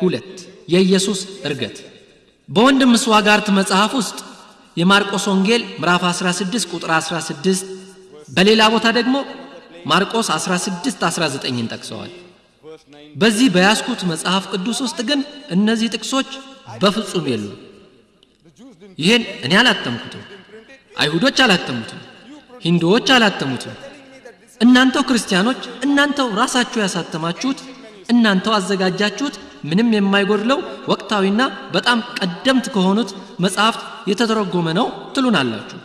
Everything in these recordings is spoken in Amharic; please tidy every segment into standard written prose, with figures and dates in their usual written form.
ሁለት የኢየሱስ እርገት በወንድም ስዋጋርት መጽሐፍ ውስጥ የማርቆስ ወንጌል ምዕራፍ 16 ቁጥር 16 በሌላ ቦታ ደግሞ ማርቆስ 16:19ን ጠቅሰዋል። በዚህ በያስኩት መጽሐፍ ቅዱስ ውስጥ ግን እነዚህ ጥቅሶች በፍጹም የሉም። ይሄን እኔ አላተምኩትም፣ አይሁዶች አላተሙትም፣ ሂንዱዎች አላተሙትም። እናንተው ክርስቲያኖች እናንተው ራሳችሁ ያሳተማችሁት እናንተው አዘጋጃችሁት ምንም የማይጎድለው ወቅታዊና በጣም ቀደምት ከሆኑት መጽሐፍት የተተረጎመ ነው ትሉናላችሁ።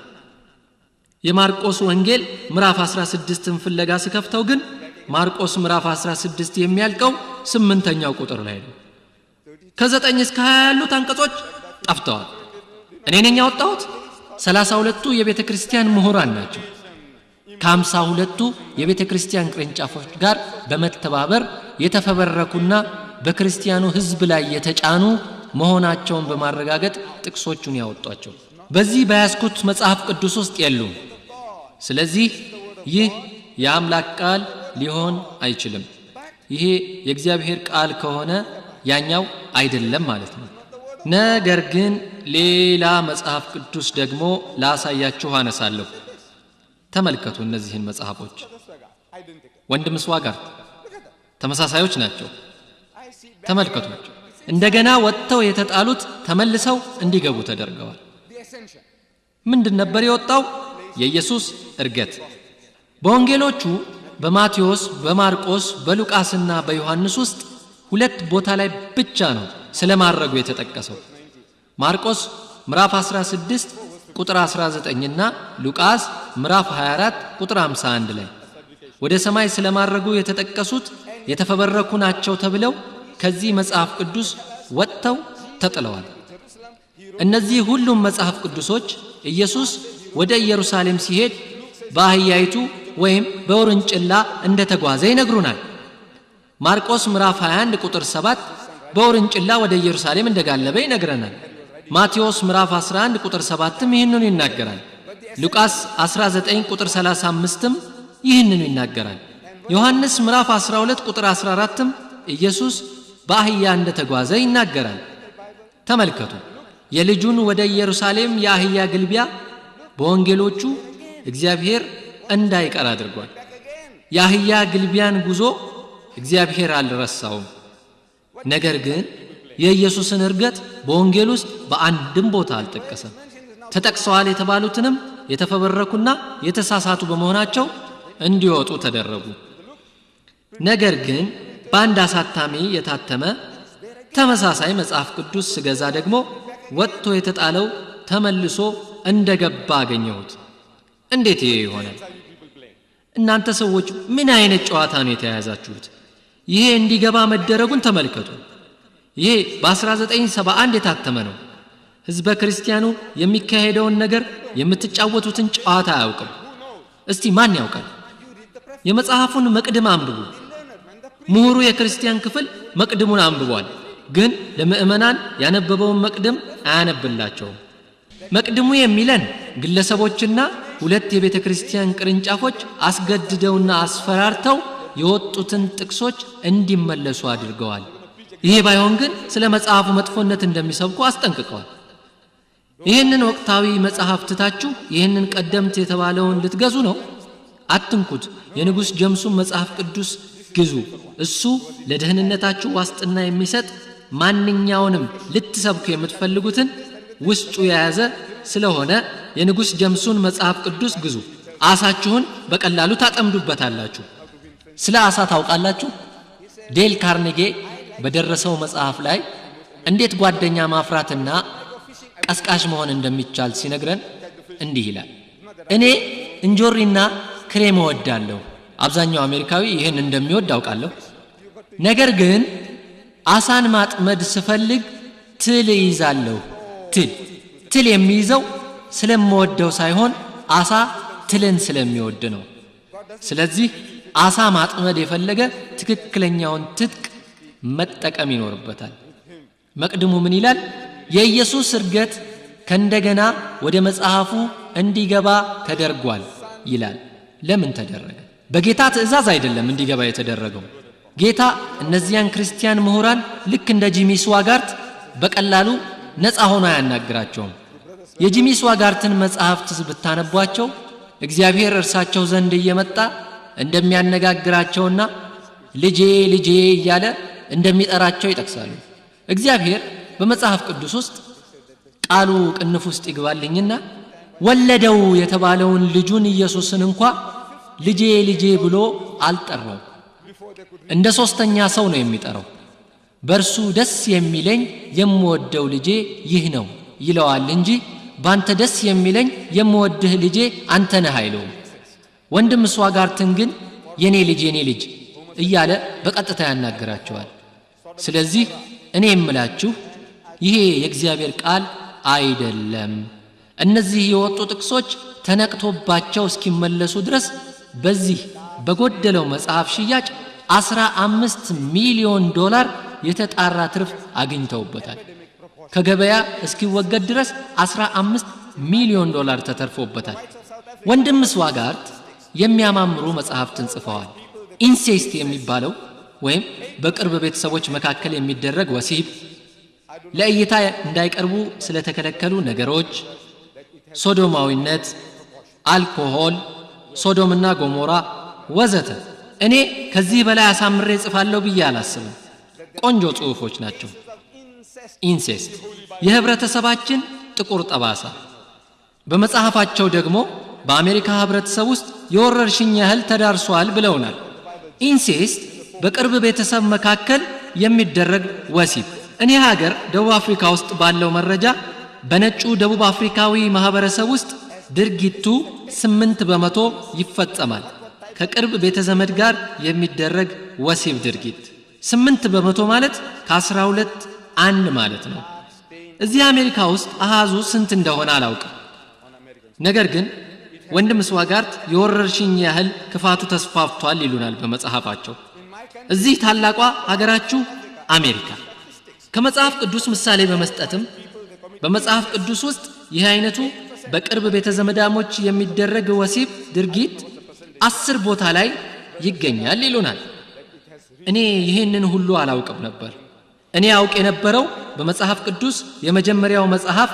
የማርቆስ ወንጌል ምዕራፍ 16ን ፍለጋ ስከፍተው ግን ማርቆስ ምዕራፍ 16 የሚያልቀው 8ኛው ቁጥር ላይ ነው። ከ9 እስከ 20 ያሉት አንቀጾች ጠፍተዋል። እኔ ነኝ ያወጣሁት። 32ቱ የቤተ ክርስቲያን ምሁራን ናቸው። ከ52ቱ የቤተ ክርስቲያን ቅርንጫፎች ጋር በመተባበር የተፈበረኩና በክርስቲያኑ ሕዝብ ላይ የተጫኑ መሆናቸውን በማረጋገጥ ጥቅሶቹን ያወጧቸው በዚህ በያስኩት መጽሐፍ ቅዱስ ውስጥ የሉም። ስለዚህ ይህ የአምላክ ቃል ሊሆን አይችልም። ይሄ የእግዚአብሔር ቃል ከሆነ ያኛው አይደለም ማለት ነው። ነገር ግን ሌላ መጽሐፍ ቅዱስ ደግሞ ላሳያችሁ አነሳለሁ። ተመልከቱ እነዚህን መጽሐፎች። ወንድም ስዋጋርት ተመሳሳዮች ናቸው። ተመልከቱ። እንደገና ወጥተው የተጣሉት ተመልሰው እንዲገቡ ተደርገዋል። ምንድን ነበር የወጣው? የኢየሱስ እርገት። በወንጌሎቹ በማቴዎስ፣ በማርቆስ፣ በሉቃስና በዮሐንስ ውስጥ ሁለት ቦታ ላይ ብቻ ነው ስለማረጉ የተጠቀሰው። ማርቆስ ምዕራፍ 16 ቁጥር 19 እና ሉቃስ ምዕራፍ 24 ቁጥር 51 ላይ ወደ ሰማይ ስለማረጉ የተጠቀሱት የተፈበረኩ ናቸው ተብለው ከዚህ መጽሐፍ ቅዱስ ወጥተው ተጥለዋል። እነዚህ ሁሉም መጽሐፍ ቅዱሶች ኢየሱስ ወደ ኢየሩሳሌም ሲሄድ በአህያይቱ ወይም በውርንጭላ እንደተጓዘ ይነግሩናል። ማርቆስ ምዕራፍ 21 ቁጥር 7 በውርንጭላ ወደ ኢየሩሳሌም እንደጋለበ ይነግረናል። ማቴዎስ ምዕራፍ 11 ቁጥር 7ም ይህንኑ ይናገራል። ሉቃስ 19 ቁጥር 35ም ይህንኑ ይናገራል። ዮሐንስ ምዕራፍ 12 ቁጥር 14ም ኢየሱስ በአህያ እንደተጓዘ ይናገራል። ተመልከቱ። የልጁን ወደ ኢየሩሳሌም የአህያ ግልቢያ በወንጌሎቹ እግዚአብሔር እንዳይቀር አድርጓል። የአህያ ግልቢያን ጉዞ እግዚአብሔር አልረሳውም። ነገር ግን የኢየሱስን እርገት በወንጌል ውስጥ በአንድም ቦታ አልጠቀሰም። ተጠቅሰዋል የተባሉትንም የተፈበረኩና የተሳሳቱ በመሆናቸው እንዲወጡ ተደረጉ። ነገር ግን በአንድ አሳታሚ የታተመ ተመሳሳይ መጽሐፍ ቅዱስ ስገዛ ደግሞ ወጥቶ የተጣለው ተመልሶ እንደገባ አገኘሁት። እንዴት ይሄ ይሆናል? እናንተ ሰዎች ምን አይነት ጨዋታ ነው የተያያዛችሁት? ይሄ እንዲገባ መደረጉን ተመልከቱ። ይሄ በ1971 የታተመ ነው። ሕዝበ ክርስቲያኑ የሚካሄደውን ነገር የምትጫወቱትን ጨዋታ አያውቅም። እስቲ ማን ያውቃል? የመጽሐፉን መቅድም አንብቡ። ምሁሩ የክርስቲያን ክፍል መቅድሙን አንብቧል፣ ግን ለምእመናን ያነበበውን መቅድም አያነብላቸውም። መቅድሙ የሚለን ግለሰቦችና ሁለት የቤተ ክርስቲያን ቅርንጫፎች አስገድደውና አስፈራርተው የወጡትን ጥቅሶች እንዲመለሱ አድርገዋል። ይሄ ባይሆን ግን ስለ መጽሐፉ መጥፎነት እንደሚሰብኩ አስጠንቅቀዋል። ይህንን ወቅታዊ መጽሐፍ ትታችሁ ይህንን ቀደምት የተባለውን ልትገዙ ነው? አትንኩት። የንጉሥ ጀምሱን መጽሐፍ ቅዱስ ግዙ። እሱ ለደህንነታችሁ ዋስጥና የሚሰጥ ማንኛውንም ልትሰብኩ የምትፈልጉትን ውስጡ የያዘ ስለሆነ የንጉሥ ጀምሱን መጽሐፍ ቅዱስ ግዙ። አሳችሁን በቀላሉ ታጠምዱበታላችሁ። ስለ አሳ ታውቃላችሁ? ዴል ካርኔጌ በደረሰው መጽሐፍ ላይ እንዴት ጓደኛ ማፍራትና ቀስቃሽ መሆን እንደሚቻል ሲነግረን እንዲህ ይላል። እኔ እንጆሪና ክሬም እወዳለሁ። አብዛኛው አሜሪካዊ ይህን እንደሚወድ አውቃለሁ። ነገር ግን አሳን ማጥመድ ስፈልግ ትል ይይዛለሁ። ትል የሚይዘው ስለምወደው ሳይሆን አሳ ትልን ስለሚወድ ነው። ስለዚህ አሳ ማጥመድ የፈለገ ትክክለኛውን ትጥቅ መጠቀም ይኖርበታል። መቅድሙ ምን ይላል? የኢየሱስ እርገት ከእንደገና ወደ መጽሐፉ እንዲገባ ተደርጓል ይላል። ለምን ተደረገ? በጌታ ትእዛዝ አይደለም እንዲገባ የተደረገው። ጌታ እነዚያን ክርስቲያን ምሁራን ልክ እንደ ጂሚ ስዋጋርት በቀላሉ ነፃ ሆኖ አያናግራቸውም። የጂሚ ስዋጋርትን መጽሐፍት ብታነቧቸው እግዚአብሔር እርሳቸው ዘንድ እየመጣ እንደሚያነጋግራቸውና ልጄ ልጄ እያለ እንደሚጠራቸው ይጠቅሳሉ። እግዚአብሔር በመጽሐፍ ቅዱስ ውስጥ ቃሉ ቅንፍ ውስጥ ይግባልኝና ወለደው የተባለውን ልጁን ኢየሱስን እንኳ ልጄ ልጄ ብሎ አልጠራው። እንደ ሶስተኛ ሰው ነው የሚጠራው። በርሱ ደስ የሚለኝ የምወደው ልጄ ይህ ነው ይለዋል እንጂ ባንተ ደስ የሚለኝ የምወድህ ልጄ አንተ ነህ አይለውም። ወንድም ስዋጋርትን ግን የኔ ልጅ እያለ በቀጥታ ያናግራቸዋል። ስለዚህ እኔ የምላችሁ ይሄ የእግዚአብሔር ቃል አይደለም። እነዚህ የወጡ ጥቅሶች ተነቅቶባቸው እስኪመለሱ ድረስ በዚህ በጎደለው መጽሐፍ ሽያጭ $15 ሚሊዮን የተጣራ ትርፍ አግኝተውበታል። ከገበያ እስኪወገድ ድረስ $15 ሚሊዮን ተተርፎበታል። ወንድም ስዋጋርት የሚያማምሩ መጽሐፍትን ጽፈዋል። ኢንሴስት የሚባለው ወይም በቅርብ ቤተሰቦች መካከል የሚደረግ ወሲብ፣ ለእይታ እንዳይቀርቡ ስለተከለከሉ ነገሮች፣ ሶዶማዊነት፣ አልኮሆል፣ ሶዶምና ጎሞራ ወዘተ። እኔ ከዚህ በላይ አሳምሬ ጽፋለሁ ብዬ አላስብም። ቆንጆ ጽሑፎች ናቸው። ኢንሴስት የህብረተሰባችን ጥቁር ጠባሳ። በመጽሐፋቸው ደግሞ በአሜሪካ ህብረተሰብ ውስጥ የወረርሽኝ ያህል ተዳርሷል ብለውናል። ኢንሴስት በቅርብ ቤተሰብ መካከል የሚደረግ ወሲብ። እኔ ሀገር ደቡብ አፍሪካ ውስጥ ባለው መረጃ በነጩ ደቡብ አፍሪካዊ ማህበረሰብ ውስጥ ድርጊቱ 8% ይፈጸማል። ከቅርብ ቤተዘመድ ጋር የሚደረግ ወሲብ ድርጊት 8% ማለት ከ12 1 ማለት ነው። እዚህ አሜሪካ ውስጥ አሃዙ ስንት እንደሆነ አላውቅም። ነገር ግን ወንድም ስዋጋርት የወረርሽኝ ያህል ክፋቱ ተስፋፍቷል ይሉናል በመጽሐፋቸው። እዚህ ታላቋ ሀገራችሁ አሜሪካ ከመጽሐፍ ቅዱስ ምሳሌ በመስጠትም በመጽሐፍ ቅዱስ ውስጥ ይህ አይነቱ በቅርብ ቤተዘመዳሞች የሚደረግ ወሲብ ድርጊት 10 ቦታ ላይ ይገኛል ይሉናል። እኔ ይህንን ሁሉ አላውቅም ነበር። እኔ አውቅ የነበረው በመጽሐፍ ቅዱስ የመጀመሪያው መጽሐፍ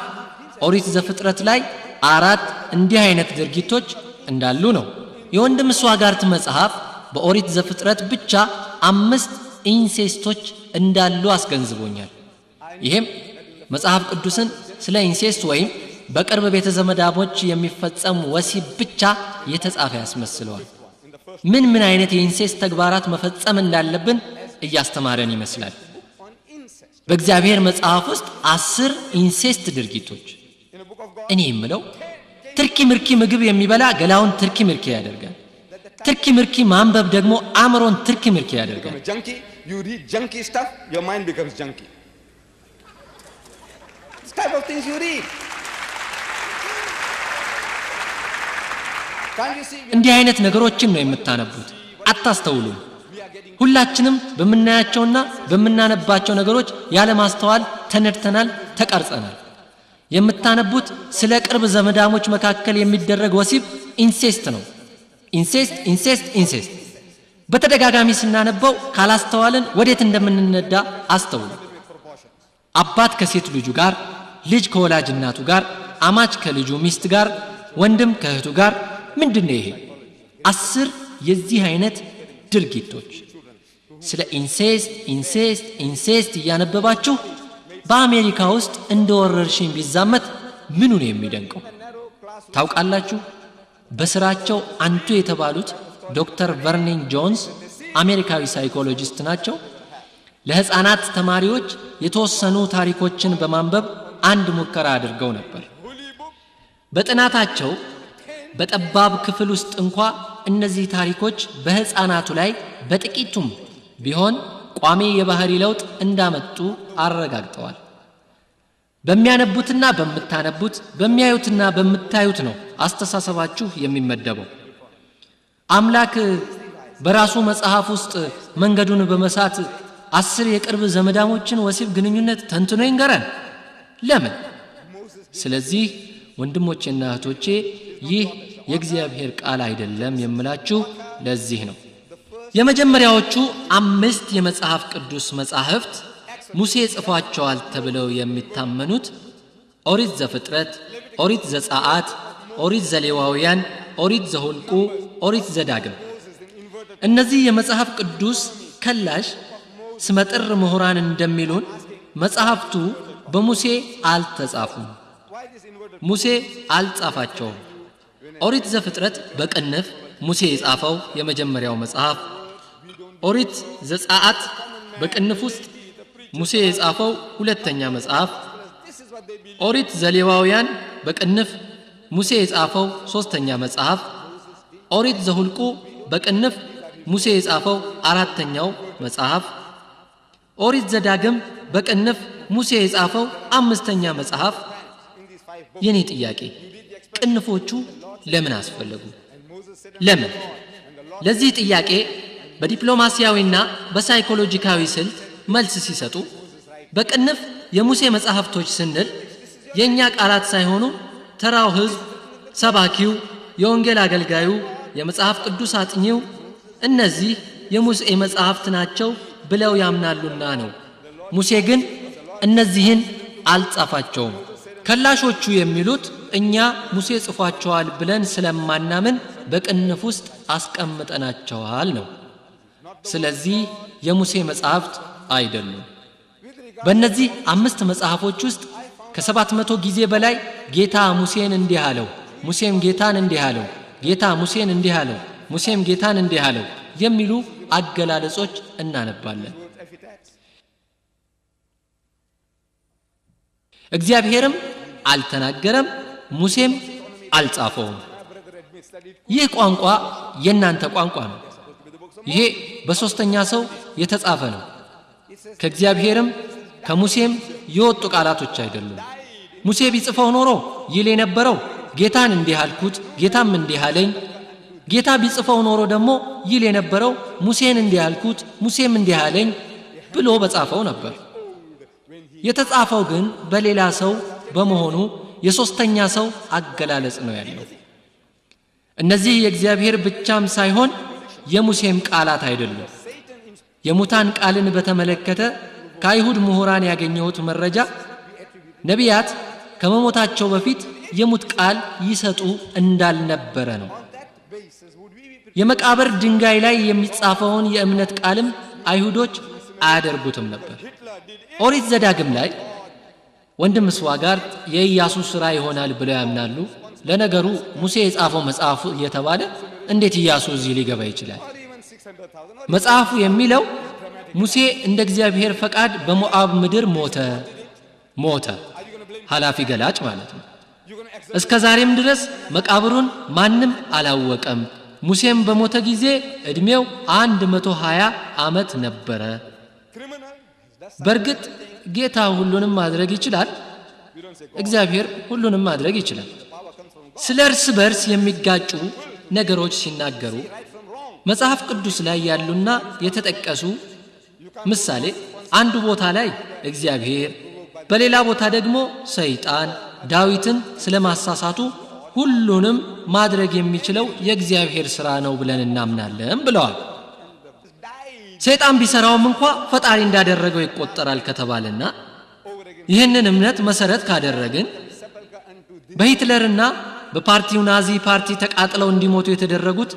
ኦሪት ዘፍጥረት ላይ 4 እንዲህ አይነት ድርጊቶች እንዳሉ ነው። የወንድም ስዋጋርት መጽሐፍ በኦሪት ዘፍጥረት ብቻ 5 ኢንሴስቶች እንዳሉ አስገንዝቦኛል። ይሄም መጽሐፍ ቅዱስን ስለ ኢንሴስት ወይም በቅርብ ቤተዘመዳሞች የሚፈጸም ወሲብ ብቻ የተጻፈ ያስመስለዋል። ምን አይነት የኢንሴስት ተግባራት መፈጸም እንዳለብን እያስተማረን ይመስላል። በእግዚአብሔር መጽሐፍ ውስጥ 10 ኢንሴስት ድርጊቶች። እኔ የምለው ትርኪ ምርኪ ምግብ የሚበላ ገላውን ትርኪ ምርኪ ያደርጋል። ትርኪ ምርኪ ማንበብ ደግሞ አእምሮን ትርኪ ምርኪ ያደርጋል። You read junky stuff, your mind becomes junky. This type of things you read. እንዲህ አይነት ነገሮችን ነው የምታነቡት፣ አታስተውሉም። ሁላችንም በመናያቸውና በመናነባቸው ነገሮች ያለ ማስተዋል ተነድተናል፣ ተቀርጸናል። የምታነቡት ስለ ቅርብ ዘመዳሞች መካከል የሚደረግ ወሲብ ኢንሴስት ነው። ኢንሴስት በተደጋጋሚ ስናነበው ካላስተዋልን ወዴት እንደምንነዳ አስተውሉ። አባት ከሴት ልጁ ጋር፣ ልጅ ከወላጅ እናቱ ጋር፣ አማች ከልጁ ሚስት ጋር፣ ወንድም ከእህቱ ጋር። ምንድነው ይሄ? 10 የዚህ አይነት ድርጊቶች። ስለ ኢንሴስት እያነበባችሁ በአሜሪካ ውስጥ እንደ ወረርሽኝ ቢዛመት ምኑ ነው የሚደንቀው? ታውቃላችሁ? በስራቸው አንቱ የተባሉት ዶክተር ቨርኒን ጆንስ አሜሪካዊ ሳይኮሎጂስት ናቸው። ለህፃናት ተማሪዎች የተወሰኑ ታሪኮችን በማንበብ አንድ ሙከራ አድርገው ነበር። በጥናታቸው በጠባብ ክፍል ውስጥ እንኳ እነዚህ ታሪኮች በህፃናቱ ላይ በጥቂቱም ቢሆን ቋሚ የባህሪ ለውጥ እንዳመጡ አረጋግጠዋል። በሚያነቡትና በመታነቡት በሚያዩትና በመታዩት ነው አስተሳሰባችሁ የሚመደበው። አምላክ በራሱ መጽሐፍ ውስጥ መንገዱን በመሳት 10 የቅርብ ዘመዳሞችን ወሲብ ግንኙነት ተንትኖ ይንገረን። ለምን? ስለዚህ ወንድሞቼና እህቶቼ ይህ የእግዚአብሔር ቃል አይደለም የምላችሁ ለዚህ ነው። የመጀመሪያዎቹ 5 የመጽሐፍ ቅዱስ መጻሕፍት ሙሴ ጽፏቸዋል ተብለው የሚታመኑት ኦሪት ዘፍጥረት፣ ኦሪት ዘጸአት፣ ኦሪት ዘሌዋውያን፣ ኦሪት ዘሁልቁ፣ ኦሪት ዘዳግም። እነዚህ የመጽሐፍ ቅዱስ ከላሽ ስመጥር ምሁራን እንደሚሉን መጽሐፍቱ በሙሴ አልተጻፉም፣ ሙሴ አልጻፋቸውም። ኦሪት ዘፍጥረት በቅንፍ ሙሴ የጻፈው የመጀመሪያው መጽሐፍ፣ ኦሪት ዘጸአት በቅንፍ ውስጥ ሙሴ የጻፈው ሁለተኛ መጽሐፍ፣ ኦሪት ዘሌዋውያን በቅንፍ ሙሴ የጻፈው ሶስተኛ መጽሐፍ፣ ኦሪት ዘሁልቁ በቅንፍ ሙሴ የጻፈው አራተኛው መጽሐፍ፣ ኦሪት ዘዳግም በቅንፍ ሙሴ የጻፈው አምስተኛ መጽሐፍ። የኔ ጥያቄ ቅንፎቹ ለምን አስፈለጉ? ለምን? ለዚህ ጥያቄ በዲፕሎማሲያዊና በሳይኮሎጂካዊ ስልት መልስ ሲሰጡ በቅንፍ የሙሴ መጽሐፍቶች ስንል የኛ ቃላት ሳይሆኑ ተራው ሕዝብ፣ ሰባኪው፣ የወንጌል አገልጋዩ፣ የመጽሐፍ ቅዱስ አጥኚው እነዚህ የሙሴ መጽሐፍት ናቸው ብለው ያምናሉና ነው። ሙሴ ግን እነዚህን አልጻፋቸውም። ከላሾቹ የሚሉት እኛ ሙሴ ጽፏቸዋል ብለን ስለማናምን በቅንፍ ውስጥ አስቀምጠናቸዋል ነው። ስለዚህ የሙሴ መጽሐፍት አይደሉም። በእነዚህ 5 መጽሐፎች ውስጥ ከ700 ጊዜ በላይ ጌታ ሙሴን እንዲህ አለው፣ ሙሴም ጌታን እንዲህ አለው፣ ጌታ ሙሴን እንዲህ አለው፣ ሙሴም ጌታን እንዲህ አለው የሚሉ አገላለጾች እናነባለን። እግዚአብሔርም አልተናገረም፣ ሙሴም አልጻፈውም። ይህ ቋንቋ የናንተ ቋንቋ ነው። ይሄ በሶስተኛ ሰው የተጻፈ ነው። ከእግዚአብሔርም ከሙሴም የወጡ ቃላቶች አይደሉም። ሙሴ ቢጽፈው ኖሮ ይል የነበረው ጌታን እንዲህ አልኩት፣ ጌታም እንዲህ አለኝ። ጌታ ቢጽፈው ኖሮ ደግሞ ይል የነበረው ሙሴን እንዲህ አልኩት፣ ሙሴም እንዲህ አለኝ ብሎ በጻፈው ነበር። የተጻፈው ግን በሌላ ሰው በመሆኑ የሶስተኛ ሰው አገላለጽ ነው ያለው። እነዚህ የእግዚአብሔር ብቻም ሳይሆን የሙሴም ቃላት አይደሉም። የሙታን ቃልን በተመለከተ ከአይሁድ ምሁራን ያገኘሁት መረጃ ነቢያት ከመሞታቸው በፊት የሙት ቃል ይሰጡ እንዳልነበረ ነው። የመቃብር ድንጋይ ላይ የሚጻፈውን የእምነት ቃልም አይሁዶች አያደርጉትም ነበር። ኦሪት ዘዳግም ላይ ወንድም ስዋጋርት የኢያሱ ሥራ ይሆናል ብለው ያምናሉ። ለነገሩ ሙሴ የጻፈው መጽሐፍ እየተባለ እንዴት ኢያሱ እዚህ ሊገባ ይችላል? መጽሐፉ የሚለው ሙሴ እንደ እግዚአብሔር ፈቃድ በሞዓብ ምድር ሞተ ኃላፊ ገላጭ ማለት ነው። እስከ ዛሬም ድረስ መቃብሩን ማንም አላወቀም። ሙሴም በሞተ ጊዜ ዕድሜው 120 ዓመት ነበረ። በርግጥ ጌታ ሁሉንም ማድረግ ይችላል። እግዚአብሔር ሁሉንም ማድረግ ይችላል። ስለ እርስ በርስ የሚጋጩ ነገሮች ሲናገሩ መጽሐፍ ቅዱስ ላይ ያሉና የተጠቀሱ ምሳሌ አንዱ ቦታ ላይ እግዚአብሔር፣ በሌላ ቦታ ደግሞ ሰይጣን ዳዊትን ስለማሳሳቱ ሁሉንም ማድረግ የሚችለው የእግዚአብሔር ሥራ ነው ብለን እናምናለን ብለዋል። ሰይጣን ቢሰራውም እንኳን ፈጣሪ እንዳደረገው ይቆጠራል ከተባለና ይህንን እምነት መሰረት ካደረግን በሂትለርና በፓርቲው ናዚ ፓርቲ ተቃጥለው እንዲሞቱ የተደረጉት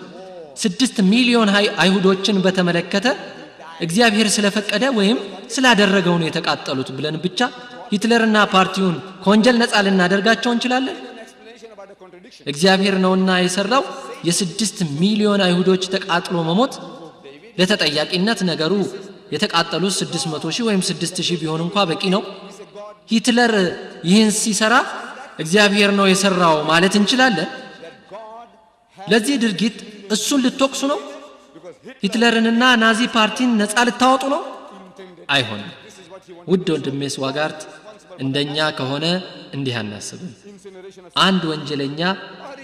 6 ሚሊዮን አይሁዶችን በተመለከተ እግዚአብሔር ስለፈቀደ ወይም ስላደረገው ነው የተቃጠሉት ብለን ብቻ ሂትለርና ፓርቲውን ከወንጀል ነፃ ልናደርጋቸው እንችላለን? እግዚአብሔር ነውና የሰራው የ6 ሚሊዮን አይሁዶች ተቃጥሎ መሞት ለተጠያቂነት ነገሩ የተቃጠሉት 600,000 ወይም 6,000 ቢሆን እንኳን በቂ ነው። ሂትለር ይህን ሲሰራ እግዚአብሔር ነው የሰራው ማለት እንችላለን? ለዚህ ድርጊት እሱን ልትወቅሱ ነው? ሂትለርንና ናዚ ፓርቲን ነፃ ልታወጡ ነው? አይሆንም። ውድ ወንድሜ ስዋጋርት እንደኛ ከሆነ እንዲህ አናስብም። አንድ ወንጀለኛ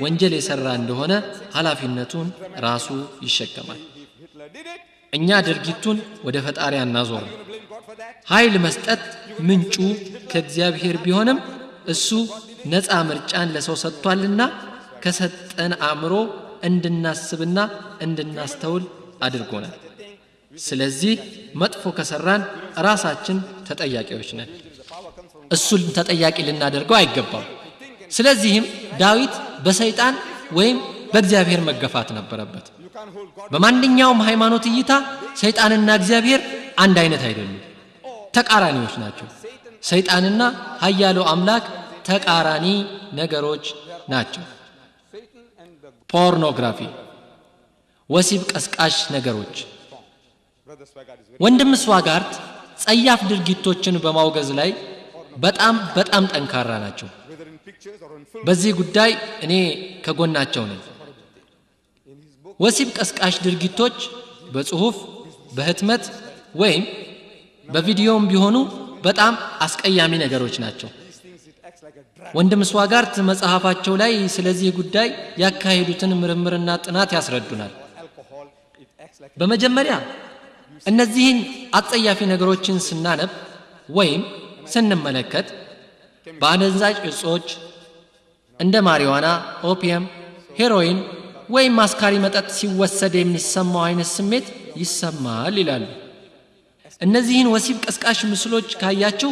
ወንጀል የሰራ እንደሆነ ኃላፊነቱን ራሱ ይሸከማል። እኛ ድርጊቱን ወደ ፈጣሪ አናዞርም። ኃይል መስጠት ምንጩ ከእግዚአብሔር ቢሆንም እሱ ነፃ ምርጫን ለሰው ሰጥቷልና ከሰጠን አእምሮ እንድናስብና እንድናስተውል አድርጎናል። ስለዚህ መጥፎ ከሰራን ራሳችን ተጠያቂዎች ነን። እሱን ተጠያቂ ልናደርገው አይገባም። ስለዚህም ዳዊት በሰይጣን ወይም በእግዚአብሔር መገፋት ነበረበት። በማንኛውም ሃይማኖት እይታ ሰይጣንና እግዚአብሔር አንድ አይነት አይደሉም፣ ተቃራኒዎች ናቸው። ሰይጣንና ኃያሉ አምላክ ተቃራኒ ነገሮች ናቸው። ፖርኖግራፊ፣ ወሲብ ቀስቃሽ ነገሮች። ወንድም ስዋጋርት ጸያፍ ድርጊቶችን በማውገዝ ላይ በጣም ጠንካራ ናቸው። በዚህ ጉዳይ እኔ ከጎናቸው ነኝ። ወሲብ ቀስቃሽ ድርጊቶች በጽሁፍ፣ በህትመት ወይም በቪዲዮም ቢሆኑ በጣም አስቀያሚ ነገሮች ናቸው። ወንድም ስዋጋርት መጽሐፋቸው ላይ ስለዚህ ጉዳይ ያካሄዱትን ምርምርና ጥናት ያስረዱናል። በመጀመሪያ እነዚህን አጸያፊ ነገሮችን ስናነብ ወይም ስንመለከት በአደንዛዥ እጾች እንደ ማሪዋና፣ ኦፒየም፣ ሄሮይን ወይም አስካሪ መጠጥ ሲወሰድ የሚሰማው አይነት ስሜት ይሰማል ይላሉ። እነዚህን ወሲብ ቀስቃሽ ምስሎች ካያችሁ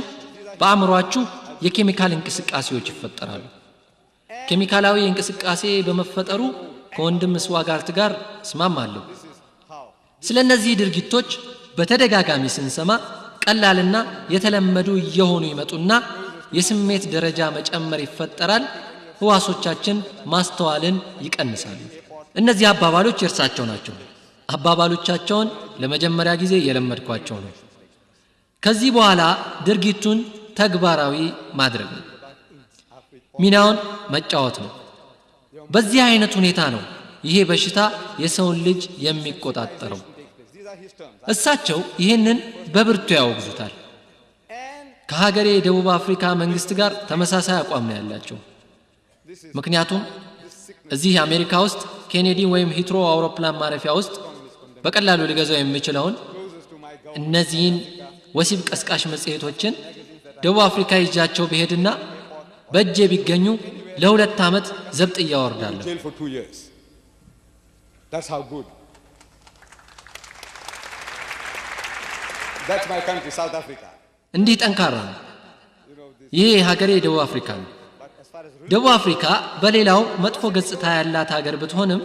በአእምሮአችሁ የኬሚካል እንቅስቃሴዎች ይፈጠራሉ። ኬሚካላዊ እንቅስቃሴ በመፈጠሩ ከወንድም ስዋጋርት ጋር እስማማለሁ። ስለነዚህ ድርጊቶች በተደጋጋሚ ስንሰማ ቀላልና የተለመዱ እየሆኑ ይመጡና የስሜት ደረጃ መጨመር ይፈጠራል። ህዋሶቻችን ማስተዋልን ይቀንሳሉ። እነዚህ አባባሎች የእርሳቸው ናቸው። አባባሎቻቸውን ለመጀመሪያ ጊዜ የለመድኳቸው ነው። ከዚህ በኋላ ድርጊቱን ተግባራዊ ማድረግ ነው፣ ሚናውን መጫወት ነው። በዚህ አይነት ሁኔታ ነው ይሄ በሽታ የሰውን ልጅ የሚቆጣጠረው። እሳቸው ይህንን በብርቱ ያወግዙታል። ከሀገሬ የደቡብ አፍሪካ መንግስት ጋር ተመሳሳይ አቋም ነው ያላቸው። ምክንያቱም እዚህ አሜሪካ ውስጥ ኬኔዲ ወይም ሂትሮ አውሮፕላን ማረፊያ ውስጥ በቀላሉ ሊገዛው የሚችለውን እነዚህን ወሲብ ቀስቃሽ መጽሔቶችን ደቡብ አፍሪካ ይጃቸው በሄድና በእጄ ቢገኙ ለ2 ዓመት ዘብጥ ያወርዳለሁ። That's how good. That's my country, South Africa. እንዲህ ጠንካራ ነው። ይህ ሀገሬ ደቡብ አፍሪካ ነው። ደቡብ አፍሪካ በሌላው መጥፎ ገጽታ ያላት ሀገር ብትሆንም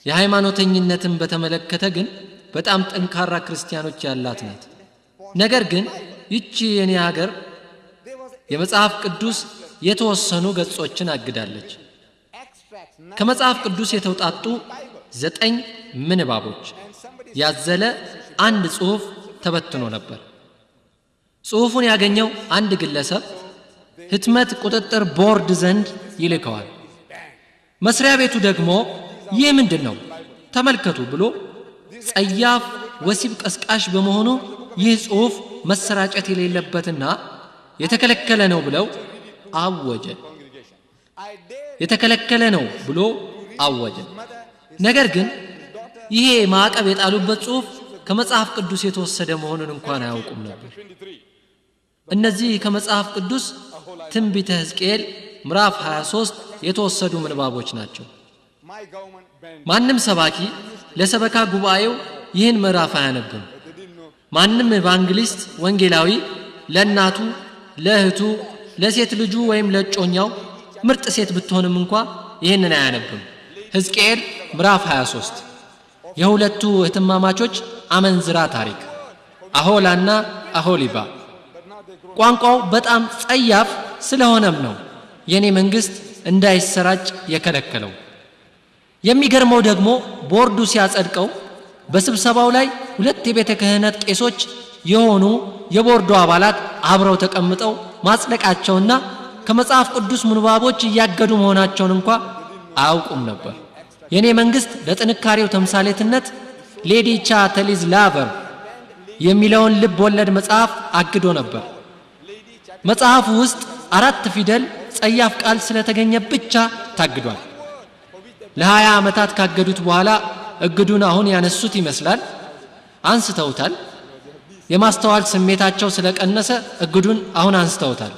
የሃይማኖተኝነትን በተመለከተ ግን በጣም ጠንካራ ክርስቲያኖች ያላት ናት። ነገር ግን ይቺ የኔ ሀገር የመጽሐፍ ቅዱስ የተወሰኑ ገጾችን አግዳለች። ከመጽሐፍ ቅዱስ የተውጣጡ 9 ምንባቦች ያዘለ አንድ ጽሑፍ ተበትኖ ነበር። ጽሑፉን ያገኘው አንድ ግለሰብ ህትመት ቁጥጥር ቦርድ ዘንድ ይልከዋል። መስሪያ ቤቱ ደግሞ ይህ ምንድነው ተመልከቱ ብሎ ጸያፍ ወሲብ ቀስቃሽ በመሆኑ ይህ ጽሑፍ መሰራጨት የሌለበትና የተከለከለ ነው ብለው አወጀ። የተከለከለ ነው ብሎ አወጀ። ነገር ግን ይሄ ማዕቀብ የጣሉበት ጽሑፍ ከመጽሐፍ ቅዱስ የተወሰደ መሆኑን እንኳን አያውቁም ነበር። እነዚህ ከመጽሐፍ ቅዱስ ትንቢተ ሕዝቅኤል ምዕራፍ 23 የተወሰዱ ምንባቦች ናቸው። ማንም ሰባኪ ለሰበካ ጉባኤው ይህን ምዕራፍ አያነብም። ማንም ኤቫንጀሊስት ወንጌላዊ ለእናቱ፣ ለእህቱ፣ ለሴት ልጁ ወይም ለጮኛው ምርጥ ሴት ብትሆንም እንኳን ይህንን አያነብም። ሕዝቅኤል ምዕራፍ 23 የሁለቱ እህትማማቾች አመንዝራ ታሪክ አሆላና አሆሊባ። ቋንቋው በጣም ጸያፍ ስለሆነም ነው የኔ መንግስት እንዳይሰራጭ የከለከለው። የሚገርመው ደግሞ ቦርዱ ሲያጸድቀው በስብሰባው ላይ 2 የቤተ ክህነት ቄሶች የሆኑ የቦርዱ አባላት አብረው ተቀምጠው ማጽደቃቸውና ከመጽሐፍ ቅዱስ ምንባቦች እያገዱ መሆናቸውን እንኳን አያውቁም ነበር። የኔ መንግስት ለጥንካሬው ተምሳሌትነት ሌዲ ቻተሊዝ ላቨር የሚለውን ልብ ወለድ መጽሐፍ አግዶ ነበር። መጽሐፉ ውስጥ 4 ፊደል ጸያፍ ቃል ስለተገኘ ብቻ ታግዷል። ለ20 ዓመታት ካገዱት በኋላ እግዱን አሁን ያነሱት ይመስላል። አንስተውታል። የማስተዋል ስሜታቸው ስለቀነሰ እግዱን አሁን አንስተውታል።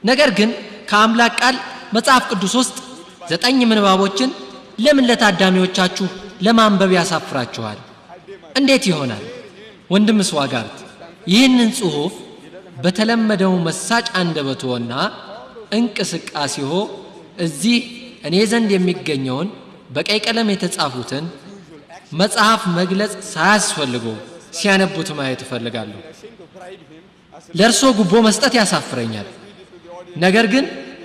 ነገር ግን ከአምላክ ቃል መጽሐፍ ቅዱስ ውስጥ 9 ምንባቦችን ለምን ለታዳሚዎቻችሁ ለማንበብ ያሳፍራችኋል? እንዴት ይሆናል? ወንድም ስዋጋርት ይህንን ጽሑፍ በተለመደው መሳጭ አንደበቶና እንቅስቃሴው እዚህ እኔ ዘንድ የሚገኘውን በቀይ ቀለም የተጻፉትን መጽሐፍ መግለጽ ሳያስፈልገው ሲያነቡት ማየት እፈልጋለሁ። ለርሶ ጉቦ መስጠት ያሳፍረኛል። ነገር ግን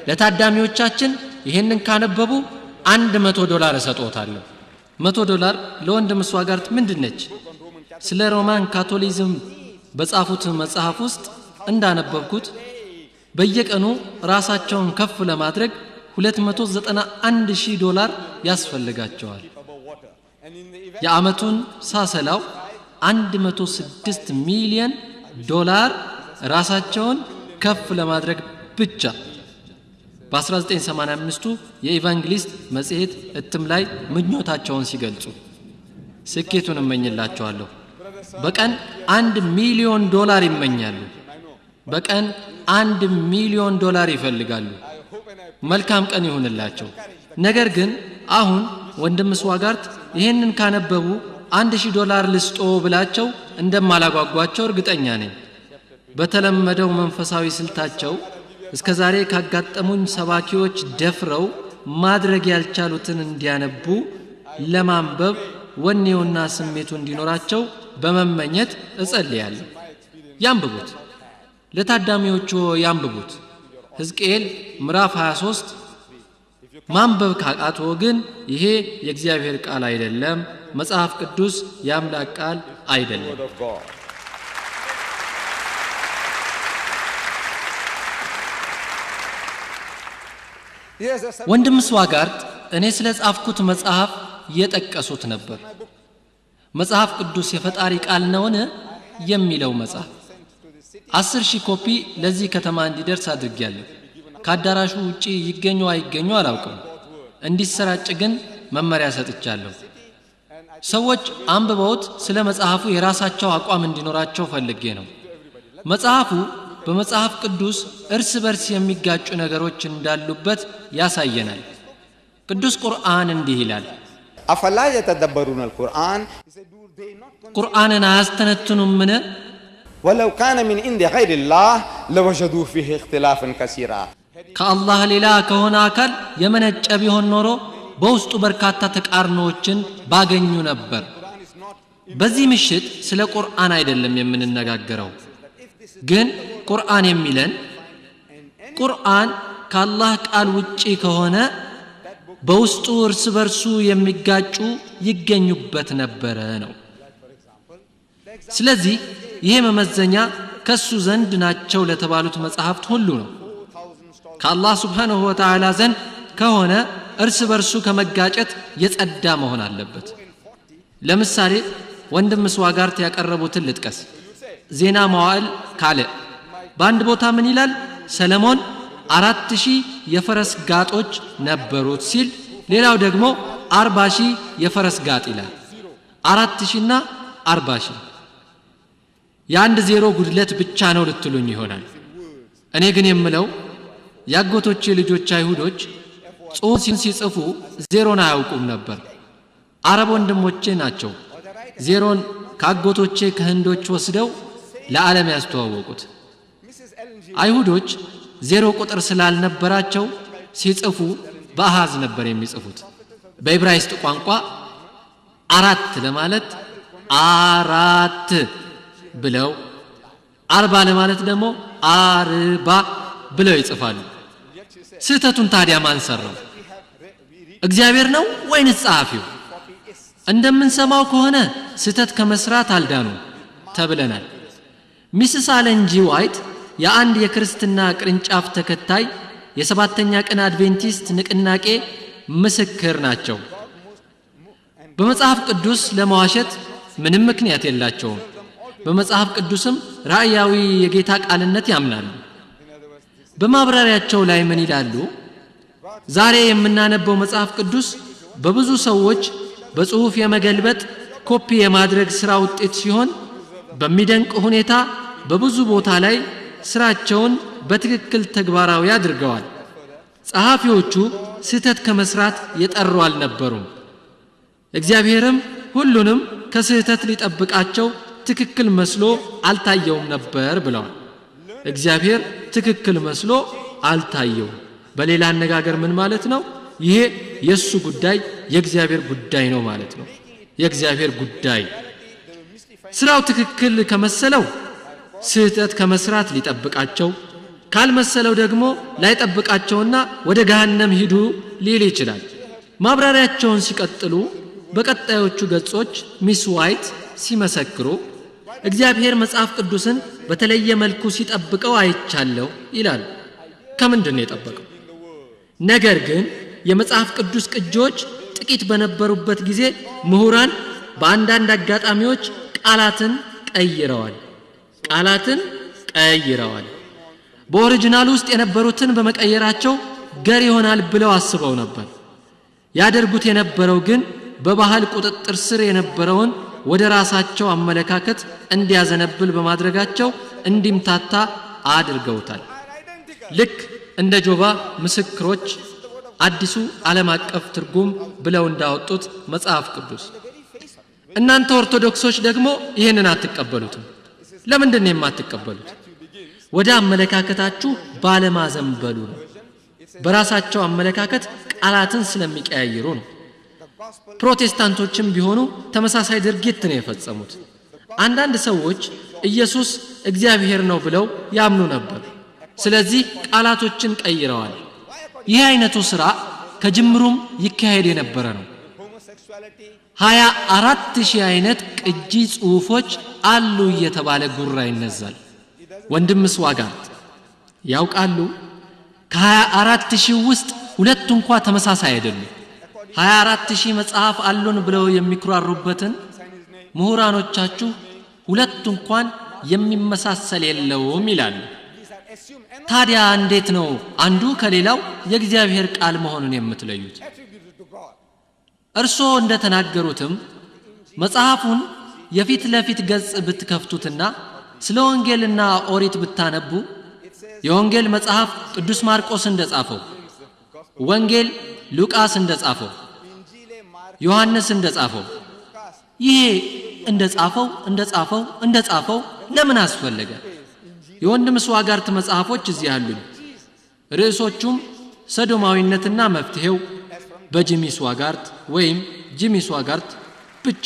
ለታዳሚዎቻችን ይህንን ካነበቡ $100 እሰጥዎታለሁ። $100 ለወንድም ስዋጋርት ምንድነች? ስለ ሮማን ካቶሊዝም በጻፉት መጽሐፍ ውስጥ እንዳነበብኩት በየቀኑ ራሳቸውን ከፍ ለማድረግ $291,000 ያስፈልጋቸዋል። የዓመቱን ሳሰላው $106 ሚሊዮን ራሳቸውን ከፍ ለማድረግ ብቻ በ1985ቱ የኢቫንጀሊስት መጽሔት እትም ላይ ምኞታቸውን ሲገልጹ ስኬቱን እመኝላቸዋለሁ። በቀን $1 ሚሊዮን ይመኛሉ። በቀን $1 ሚሊዮን ይፈልጋሉ። መልካም ቀን ይሁንላቸው። ነገር ግን አሁን ወንድም ስዋጋርት ይህንን ካነበቡ $1,000 ልስጦ ብላቸው እንደማላጓጓቸው እርግጠኛ ነኝ። በተለመደው መንፈሳዊ ስልታቸው እስከዛሬ ካጋጠሙኝ ሰባኪዎች ደፍረው ማድረግ ያልቻሉትን እንዲያነቡ ለማንበብ ወኔውና ስሜቱ እንዲኖራቸው በመመኘት እጸልያለሁ። ያንብቡት፣ ለታዳሚዎቹ ያንብቡት። ሕዝቅኤል ምዕራፍ 23 ማንበብ ካቃቶ ግን ይሄ የእግዚአብሔር ቃል አይደለም፣ መጽሐፍ ቅዱስ የአምላክ ቃል አይደለም። ወንድም ስዋጋርት እኔ ስለ ጻፍኩት መጽሐፍ የጠቀሱት ነበር። መጽሐፍ ቅዱስ የፈጣሪ ቃል ነውን የሚለው መጽሐፍ 10,000 ኮፒ ለዚህ ከተማ እንዲደርስ አድርጌያለሁ። ከአዳራሹ ውጪ ይገኙ አይገኙ አላውቅም። እንዲሰራጭ ግን መመሪያ ሰጥቻለሁ። ሰዎች አንብበውት ስለ መጽሐፉ የራሳቸው አቋም እንዲኖራቸው ፈልጌ ነው። መጽሐፉ በመጽሐፍ ቅዱስ እርስ በርስ የሚጋጩ ነገሮች እንዳሉበት ያሳየናል። ቅዱስ ቁርአን እንዲህ ይላል፣ አፈላ የተደበሩን አልቁርአን ቁርአንን አያስተነትኑምን? ወለው ካነ ሚን ኢንዲ ገይሪላህ ለወጀዱ ፊህ እክትላፈን ከሲራ ከአላህ ሌላ ከሆነ አካል የመነጨ ቢሆን ኖሮ በውስጡ በርካታ ተቃርኖዎችን ባገኙ ነበር። በዚህ ምሽት ስለ ቁርአን አይደለም የምንነጋገረው። ግን ቁርአን የሚለን ቁርአን ከአላህ ቃል ውጪ ከሆነ በውስጡ እርስ በርሱ የሚጋጩ ይገኙበት ነበረ ነው። ስለዚህ ይሄ መመዘኛ ከሱ ዘንድ ናቸው ለተባሉት መጽሐፍት ሁሉ ነው። ከአላህ Subhanahu Wa Ta'ala ዘንድ ከሆነ እርስ በርሱ ከመጋጨት የጸዳ መሆን አለበት። ለምሳሌ ወንድም ስዋጋርት ያቀረቡትን ልጥቀስ። ዜና መዋዕል ካለ በአንድ ቦታ ምን ይላል? ሰለሞን 4,000 የፈረስ ጋጦች ነበሩት ሲል፣ ሌላው ደግሞ 40,000 የፈረስ ጋጥ ይላል። 4,000 እና 40,000 የአንድ ዜሮ ጉድለት ብቻ ነው ልትሉኝ ይሆናል። እኔ ግን የምለው ያጎቶቼ ልጆች አይሁዶች ጽሑፍ ሲጽፉ ዜሮን አያውቁም ነበር። አረብ ወንድሞቼ ናቸው ዜሮን ካጎቶቼ ከህንዶች ወስደው ለዓለም ያስተዋወቁት። አይሁዶች ዜሮ ቁጥር ስላልነበራቸው ሲጽፉ በአሃዝ ነበር የሚጽፉት። በዕብራይስጥ ቋንቋ 4 ለማለት 4 ብለው 40 ለማለት ደግሞ 40 ብለው ይጽፋሉ። ስህተቱን ታዲያ ማን ሰራው? እግዚአብሔር ነው ወይንስ ጸሐፊው? እንደምንሰማው ከሆነ ስህተት ከመስራት አልዳኑ ተብለናል። ሚስስ አለን ጂ ዋይት የአንድ የክርስትና ቅርንጫፍ ተከታይ የሰባተኛ ቀን አድቬንቲስት ንቅናቄ ምስክር ናቸው። በመጽሐፍ ቅዱስ ለመዋሸት ምንም ምክንያት የላቸውም። በመጽሐፍ ቅዱስም ራእያዊ የጌታ ቃልነት ያምናሉ። በማብራሪያቸው ላይ ምን ይላሉ? ዛሬ የምናነበው መጽሐፍ ቅዱስ በብዙ ሰዎች በጽሑፍ የመገልበጥ ኮፒ የማድረግ ሥራ ውጤት ሲሆን በሚደንቅ ሁኔታ በብዙ ቦታ ላይ ስራቸውን በትክክል ተግባራዊ አድርገዋል። ጸሐፊዎቹ ስህተት ከመስራት የጠሩ አልነበሩም። እግዚአብሔርም ሁሉንም ከስህተት ሊጠብቃቸው ትክክል መስሎ አልታየውም ነበር ብለዋል። እግዚአብሔር ትክክል መስሎ አልታየውም። በሌላ አነጋገር ምን ማለት ነው? ይሄ የሱ ጉዳይ የእግዚአብሔር ጉዳይ ነው ማለት ነው። የእግዚአብሔር ጉዳይ ስራው ትክክል ከመሰለው ስህተት ከመስራት ሊጠብቃቸው፣ ካልመሰለው ደግሞ ላይጠብቃቸውና ወደ ገሃነም ሂዱ ሊል ይችላል። ማብራሪያቸውን ሲቀጥሉ በቀጣዮቹ ገጾች ሚስ ዋይት ሲመሰክሩ እግዚአብሔር መጽሐፍ ቅዱስን በተለየ መልኩ ሲጠብቀው አይቻለው ይላል። ከምንድን ነው የጠበቀው? ነገር ግን የመጽሐፍ ቅዱስ ቅጂዎች ጥቂት በነበሩበት ጊዜ ምሁራን በአንዳንድ አጋጣሚዎች ቃላትን ቀይረዋል። በኦሪጂናል ውስጥ የነበሩትን በመቀየራቸው ገር ይሆናል ብለው አስበው ነበር። ያደርጉት የነበረው ግን በባህል ቁጥጥር ስር የነበረውን ወደ ራሳቸው አመለካከት እንዲያዘነብል በማድረጋቸው እንዲምታታ አድርገውታል። ልክ እንደ ጆባ ምስክሮች አዲሱ ዓለም አቀፍ ትርጉም ብለው እንዳወጡት መጽሐፍ ቅዱስ። እናንተ ኦርቶዶክሶች ደግሞ ይሄንን አትቀበሉትም። ለምንድን ነው የማትቀበሉት? ወደ አመለካከታችሁ ባለማዘንበሉ ነው። በራሳቸው አመለካከት ቃላትን ስለሚቀያይሩ ነው። ፕሮቴስታንቶችም ቢሆኑ ተመሳሳይ ድርጊት ነው የፈጸሙት። አንዳንድ ሰዎች ኢየሱስ እግዚአብሔር ነው ብለው ያምኑ ነበር። ስለዚህ ቃላቶችን ቀይረዋል። ይህ አይነቱ ሥራ ከጅምሩም ይካሄድ የነበረ ነው። 24,000 አይነት ቅጂ ጽሑፎች አሉ እየተባለ ጉራ ይነዛል። ወንድም ስዋጋት ያውቃሉ? ከ24,000 ውስጥ ሁለት እንኳን ተመሳሳይ አይደሉም። 24,000 መጽሐፍ አሉን ብለው የሚኩራሩበትን ምሁራኖቻችሁ ሁለት እንኳን የሚመሳሰል የለውም ይላሉ። ታዲያ እንዴት ነው አንዱ ከሌላው የእግዚአብሔር ቃል መሆኑን የምትለዩት? እርሶ እንደተናገሩትም መጽሐፉን የፊት ለፊት ገጽ ብትከፍቱትና ስለ ወንጌልና ኦሪት ብታነቡ የወንጌል መጽሐፍ ቅዱስ ማርቆስ እንደጻፈው፣ ወንጌል ሉቃስ እንደጻፈው፣ ዮሐንስ እንደጻፈው፣ ይሄ እንደጻፈው ለምን አስፈለገ? የወንድም ስዋጋርት መጽሐፎች እዚህ አሉኝ። ርዕሶቹም ሰዶማዊነትና መፍትሄው በጂሚ ስዋጋርት ወይም ጂሚ ስዋጋርት ብቻ።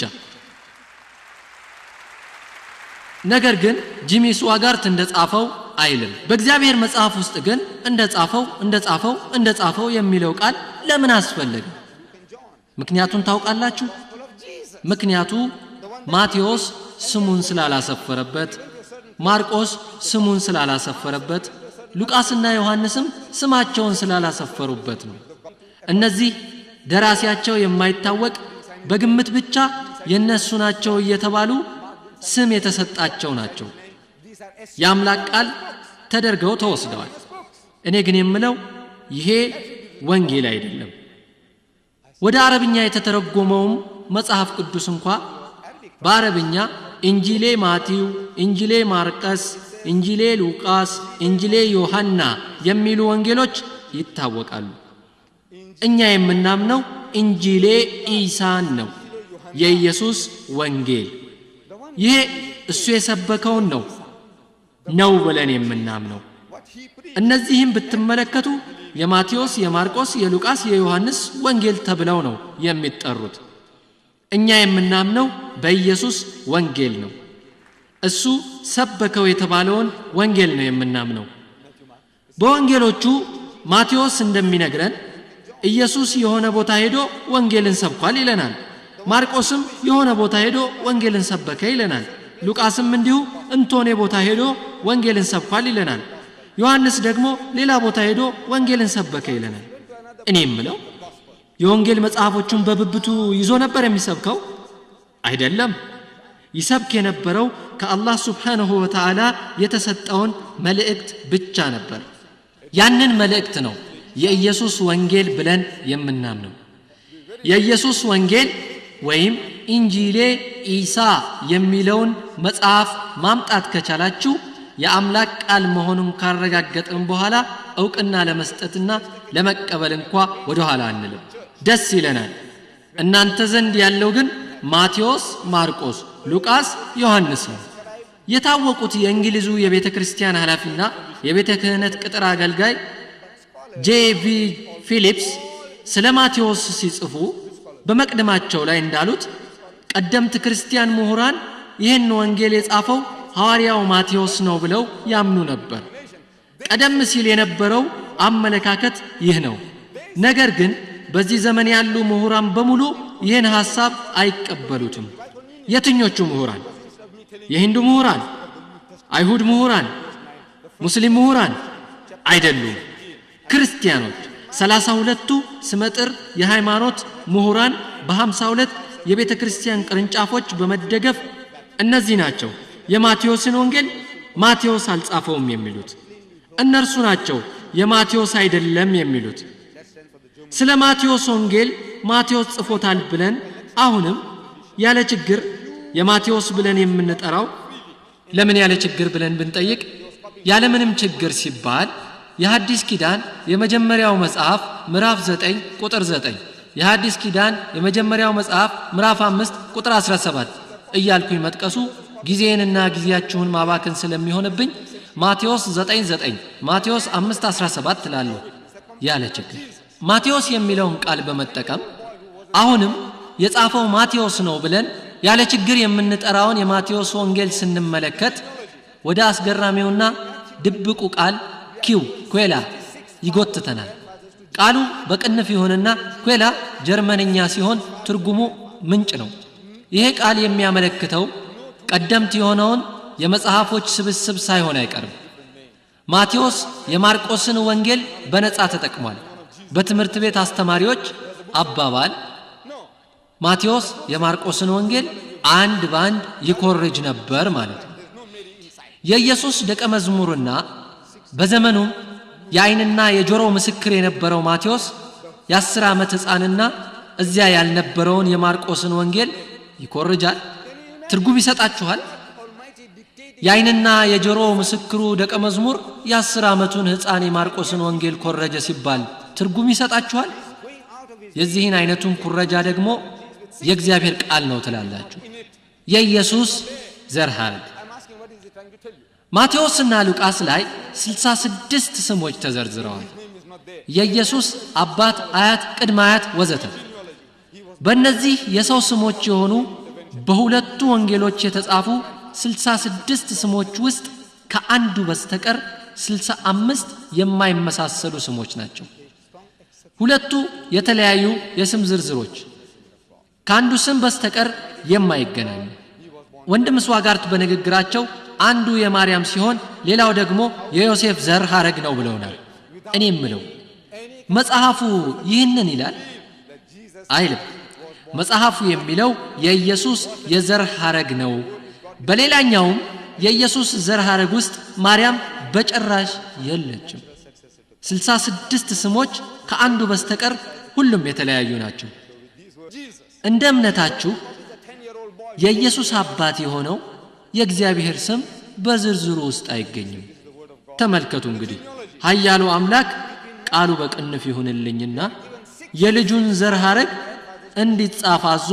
ነገር ግን ጂሚ ስዋጋርት እንደጻፈው አይልም። በእግዚአብሔር መጽሐፍ ውስጥ ግን እንደጻፈው የሚለው ቃል ለምን አስፈለገ? ምክንያቱን ታውቃላችሁ? ምክንያቱ ማቴዎስ ስሙን ስላላሰፈረበት፣ ማርቆስ ስሙን ስላላሰፈረበት፣ ሉቃስና ዮሐንስም ስማቸውን ስላላሰፈሩበት ነው። እነዚህ ደራሲያቸው የማይታወቅ በግምት ብቻ የነሱ ናቸው እየተባሉ ስም የተሰጣቸው ናቸው። የአምላክ ቃል ተደርገው ተወስደዋል። እኔ ግን የምለው ይሄ ወንጌል አይደለም። ወደ አረብኛ የተተረጎመውም መጽሐፍ ቅዱስ እንኳን በአረብኛ ኢንጂሌ ማቲው፣ ኢንጂሌ ማርቆስ፣ ኢንጂሌ ሉቃስ፣ ኢንጂሌ ዮሐና የሚሉ ወንጌሎች ይታወቃሉ። እኛ የምናምነው ኢንጂሌ ኢሳን ነው፣ የኢየሱስ ወንጌል። ይሄ እሱ የሰበከውን ነው ብለን የምናምነው። እነዚህም ብትመለከቱ የማቴዎስ፣ የማርቆስ፣ የሉቃስ፣ የዮሐንስ ወንጌል ተብለው ነው የሚጠሩት። እኛ የምናምነው በኢየሱስ ወንጌል ነው። እሱ ሰበከው የተባለውን ወንጌል ነው የምናምነው። በወንጌሎቹ ማቴዎስ እንደሚነግረን ኢየሱስ የሆነ ቦታ ሄዶ ወንጌልን ሰብኳል ይለናል። ማርቆስም የሆነ ቦታ ሄዶ ወንጌልን ሰበከ ይለናል። ሉቃስም እንዲሁ እንቶኔ ቦታ ሄዶ ወንጌልን ሰብኳል ይለናል። ዮሐንስ ደግሞ ሌላ ቦታ ሄዶ ወንጌልን ሰበከ ይለናል። እኔ የምለው የወንጌል መጽሐፎቹን በብብቱ ይዞ ነበር የሚሰብከው? አይደለም። ይሰብክ የነበረው ከአላህ ሱብሓነሁ ወተዓላ የተሰጠውን መልእክት ብቻ ነበር። ያንን መልእክት ነው የኢየሱስ ወንጌል ብለን የምናምነው። የኢየሱስ ወንጌል ወይም ኢንጂሌ ኢሳ የሚለውን መጽሐፍ ማምጣት ከቻላችሁ የአምላክ ቃል መሆኑን ካረጋገጥን በኋላ ዕውቅና ለመስጠትና ለመቀበል እንኳን ወደ ኋላ አንልም። ደስ ይለናል። እናንተ ዘንድ ያለው ግን ማቴዎስ፣ ማርቆስ፣ ሉቃስ፣ ዮሐንስ ነው። የታወቁት የእንግሊዙ የቤተ ክርስቲያን ኃላፊና የቤተ ክህነት ቅጥር አገልጋይ ጄቪ ፊሊፕስ ስለ ማቴዎስ ሲጽፉ በመቅደማቸው ላይ እንዳሉት ቀደምት ክርስቲያን ምሁራን ይህን ወንጌል የጻፈው ሐዋርያው ማቴዎስ ነው ብለው ያምኑ ነበር። ቀደም ሲል የነበረው አመለካከት ይህ ነው። ነገር ግን በዚህ ዘመን ያሉ ምሁራን በሙሉ ይህን ሐሳብ አይቀበሉትም። የትኞቹ ምሁራን? የሂንዱ ምሁራን፣ አይሁድ ምሁራን፣ ሙስሊም ምሁራን አይደሉም። ክርስቲያኖች 32ቱ ስመጥር የሃይማኖት ምሁራን በ52 የቤተ ክርስቲያን ቅርንጫፎች በመደገፍ እነዚህ ናቸው የማቴዎስን ወንጌል ማቴዎስ አልጻፈውም የሚሉት። እነርሱ ናቸው የማቴዎስ አይደለም የሚሉት። ስለ ማቴዎስ ወንጌል ማቴዎስ ጽፎታል ብለን አሁንም ያለ ችግር የማቴዎስ ብለን የምንጠራው ለምን ያለ ችግር ብለን ብንጠይቅ ያለ ምንም ችግር ሲባል የሐዲስ ኪዳን የመጀመሪያው መጽሐፍ ምዕራፍ 9 ቁጥር 9 የሐዲስ ኪዳን የመጀመሪያው መጽሐፍ ምዕራፍ 5 ቁጥር 17 እያልኩኝ መጥቀሱ ጊዜንና ጊዜያችሁን ማባከን ስለሚሆንብኝ ማቴዎስ 9:9 ማቴዎስ 5:17 ላሉ ያለ ችግር ማቴዎስ የሚለውን ቃል በመጠቀም አሁንም የጻፈው ማቴዎስ ነው ብለን ያለ ችግር የምንጠራውን የማቴዎስ ወንጌል ስንመለከት ወደ አስገራሚውና ድብቁ ቃል ኩዌላ ይጎትተናል። ቃሉ በቅንፍ ይሆንና ኩዌላ ጀርመንኛ ሲሆን ትርጉሙ ምንጭ ነው። ይሄ ቃል የሚያመለክተው ቀደምት የሆነውን የመጽሐፎች ስብስብ ሳይሆን አይቀርም። ማቴዎስ የማርቆስን ወንጌል በነጻ ተጠቅሟል። በትምህርት ቤት አስተማሪዎች አባባል ማቴዎስ የማርቆስን ወንጌል አንድ ባንድ ይኮርጅ ነበር ማለት ነው። የኢየሱስ ደቀ መዝሙርና በዘመኑ የዓይንና የጆሮ ምስክር የነበረው ማቴዎስ የ10 ዓመት ሕፃንና እዚያ ያልነበረውን የማርቆስን ወንጌል ይኮርጃል። ትርጉም ይሰጣችኋል። የዓይንና የጆሮ ምስክሩ ደቀ መዝሙር የ10 ዓመቱን ሕፃን የማርቆስን ወንጌል ኮረጀ ሲባል ትርጉም ይሰጣችኋል። የዚህን አይነቱን ኩረጃ ደግሞ የእግዚአብሔር ቃል ነው ትላላችሁ። የኢየሱስ ዘር ሐረግ ማቴዎስና ሉቃስ ላይ 66 ስሞች ተዘርዝረዋል። የኢየሱስ አባት፣ አያት፣ ቅድመ አያት ወዘተ። በእነዚህ የሰው ስሞች የሆኑ በሁለቱ ወንጌሎች የተጻፉ 66 ስሞች ውስጥ ከአንዱ በስተቀር 65 የማይመሳሰሉ ስሞች ናቸው። ሁለቱ የተለያዩ የስም ዝርዝሮች ከአንዱ ስም በስተቀር የማይገናኙ። ወንድም ስዋጋርት በንግግራቸው አንዱ የማርያም ሲሆን ሌላው ደግሞ የዮሴፍ ዘር ሐረግ ነው ብለውናል። እኔ የምለው መጽሐፉ ይህንን ይላል አይልም። መጽሐፉ የሚለው የኢየሱስ የዘር ሐረግ ነው። በሌላኛውም የኢየሱስ ዘር ሐረግ ውስጥ ማርያም በጭራሽ የለችም። 66 ስሞች ከአንዱ በስተቀር ሁሉም የተለያዩ ናቸው። እንደ እምነታችሁ የኢየሱስ አባት የሆነው የእግዚአብሔር ስም በዝርዝሩ ውስጥ አይገኝም። ተመልከቱ እንግዲህ ኃያሉ አምላክ ቃሉ በቅንፍ ይሁንልኝና የልጁን ዘር ሐረግ እንዲጻፍ አዞ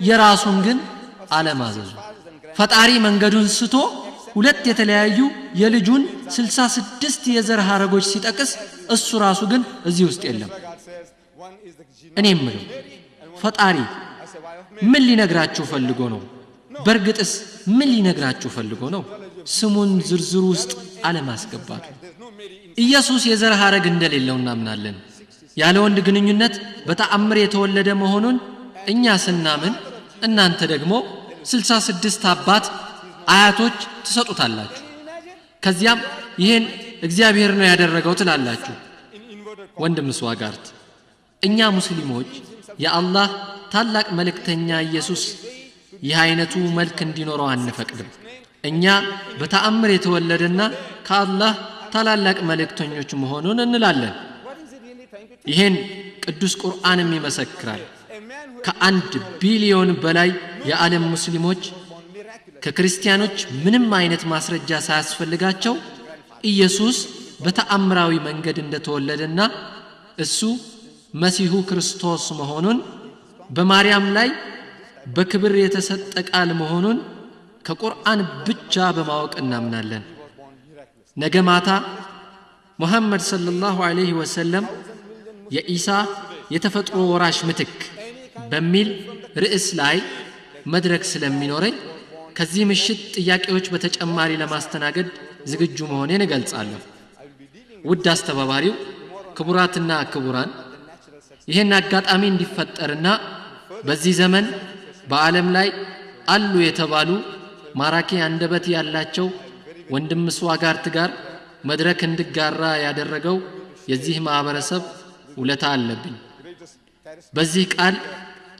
የራሱን ግን አለማዘዙ። ፈጣሪ መንገዱን ስቶ ሁለት የተለያዩ የልጁን 66 የዘር ሐረጎች ሲጠቅስ እሱ ራሱ ግን እዚህ ውስጥ የለም። እኔ የምለው ፈጣሪ ምን ሊነግራችሁ ፈልጎ ነው? በርግጥስ ምን ሊነግራችሁ ፈልጎ ነው? ስሙን ዝርዝሩ ውስጥ አለማስገባቱ። ኢየሱስ የዘር ሐረግ እንደሌለው እናምናለን። ያለ ወንድ ግንኙነት በተአምር የተወለደ መሆኑን እኛ ስናምን እናንተ ደግሞ 66 አባት አያቶች ትሰጡታላችሁ። ከዚያም ይህን እግዚአብሔር ነው ያደረገው ትላላችሁ። ወንድም ስዋጋርት እኛ ሙስሊሞች የአላህ ታላቅ መልእክተኛ ኢየሱስ ይህ አይነቱ መልክ እንዲኖረው አንፈቅድም። እኛ በተአምር የተወለደና ከአላህ ታላላቅ መልእክተኞች መሆኑን እንላለን። ይህን ቅዱስ ቁርአንም ይመሰክራል። ከ1 ቢሊዮን በላይ የዓለም ሙስሊሞች ከክርስቲያኖች ምንም አይነት ማስረጃ ሳያስፈልጋቸው ኢየሱስ በተአምራዊ መንገድ እንደተወለደና እሱ መሲሁ ክርስቶስ መሆኑን በማርያም ላይ በክብር የተሰጠ ቃል መሆኑን ከቁርአን ብቻ በማወቅ እናምናለን። ነገ ማታ ሙሐመድ ሰለላሁ ዐለይሂ ወሰለም የኢሳ የተፈጥሮ ወራሽ ምትክ በሚል ርዕስ ላይ መድረክ ስለሚኖረኝ ከዚህ ምሽት ጥያቄዎች በተጨማሪ ለማስተናገድ ዝግጁ መሆኔን እገልጻለሁ። ውድ አስተባባሪው፣ ክቡራትና ክቡራን፣ ይህን አጋጣሚ እንዲፈጠርና በዚህ ዘመን በዓለም ላይ አሉ የተባሉ ማራኪ አንደበት ያላቸው ወንድም ስዋጋርት ጋር መድረክ እንድጋራ ያደረገው የዚህ ማህበረሰብ ውለታ አለብኝ። በዚህ ቃል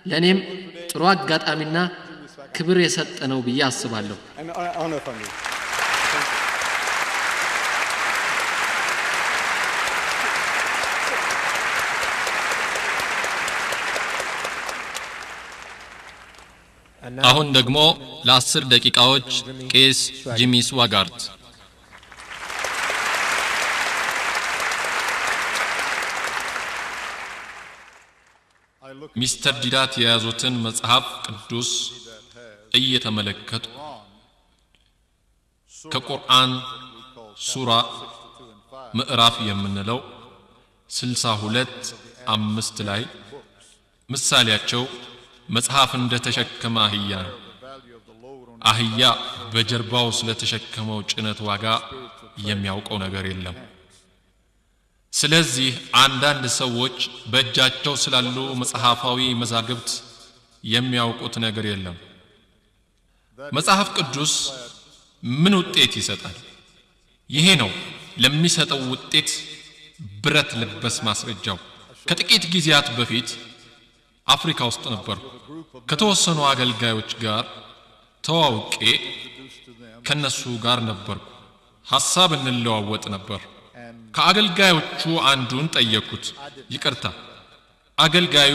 ለኔም ጥሩ አጋጣሚና ክብር የሰጠ ነው ብዬ አስባለሁ። አሁን ደግሞ ለ10 ደቂቃዎች ቄስ ጂሚ ስዋጋርት ሚስተር ዲዳት የያዙትን መጽሐፍ ቅዱስ እየተመለከቱ ከቁርአን ሱራ ምዕራፍ የምንለው 62:5 ላይ ምሳሌያቸው መጽሐፍ እንደተሸከመ አህያ ነው። አህያ በጀርባው ስለተሸከመው ጭነት ዋጋ የሚያውቀው ነገር የለም። ስለዚህ አንዳንድ ሰዎች በእጃቸው ስላሉ መጽሐፋዊ መዛግብት የሚያውቁት ነገር የለም። መጽሐፍ ቅዱስ ምን ውጤት ይሰጣል? ይሄ ነው ለሚሰጠው ውጤት ብረት ለበስ ማስረጃው። ከጥቂት ጊዜያት በፊት አፍሪካ ውስጥ ነበርኩ። ከተወሰኑ አገልጋዮች ጋር ተዋውቄ ከነሱ ጋር ነበርኩ። ሐሳብ እንለዋወጥ ነበር። ከአገልጋዮቹ አንዱን ጠየቅኩት። ይቅርታ፣ አገልጋዩ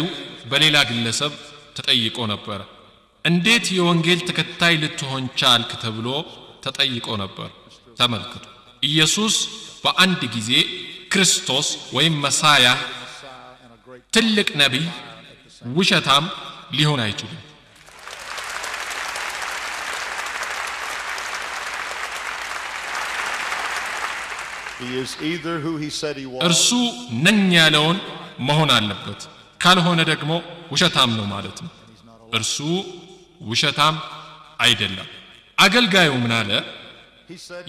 በሌላ ግለሰብ ተጠይቆ ነበር። እንዴት የወንጌል ተከታይ ልትሆን ቻልክ ተብሎ ተጠይቆ ነበር። ተመልከቱ፣ ኢየሱስ በአንድ ጊዜ ክርስቶስ ወይም መሳያ፣ ትልቅ ነቢይ፣ ውሸታም ሊሆን አይችልም። እርሱ ነኝ ያለውን መሆን አለበት። ካልሆነ ደግሞ ውሸታም ነው ማለት ነው። እርሱ ውሸታም አይደለም። አገልጋዩ ምን አለ?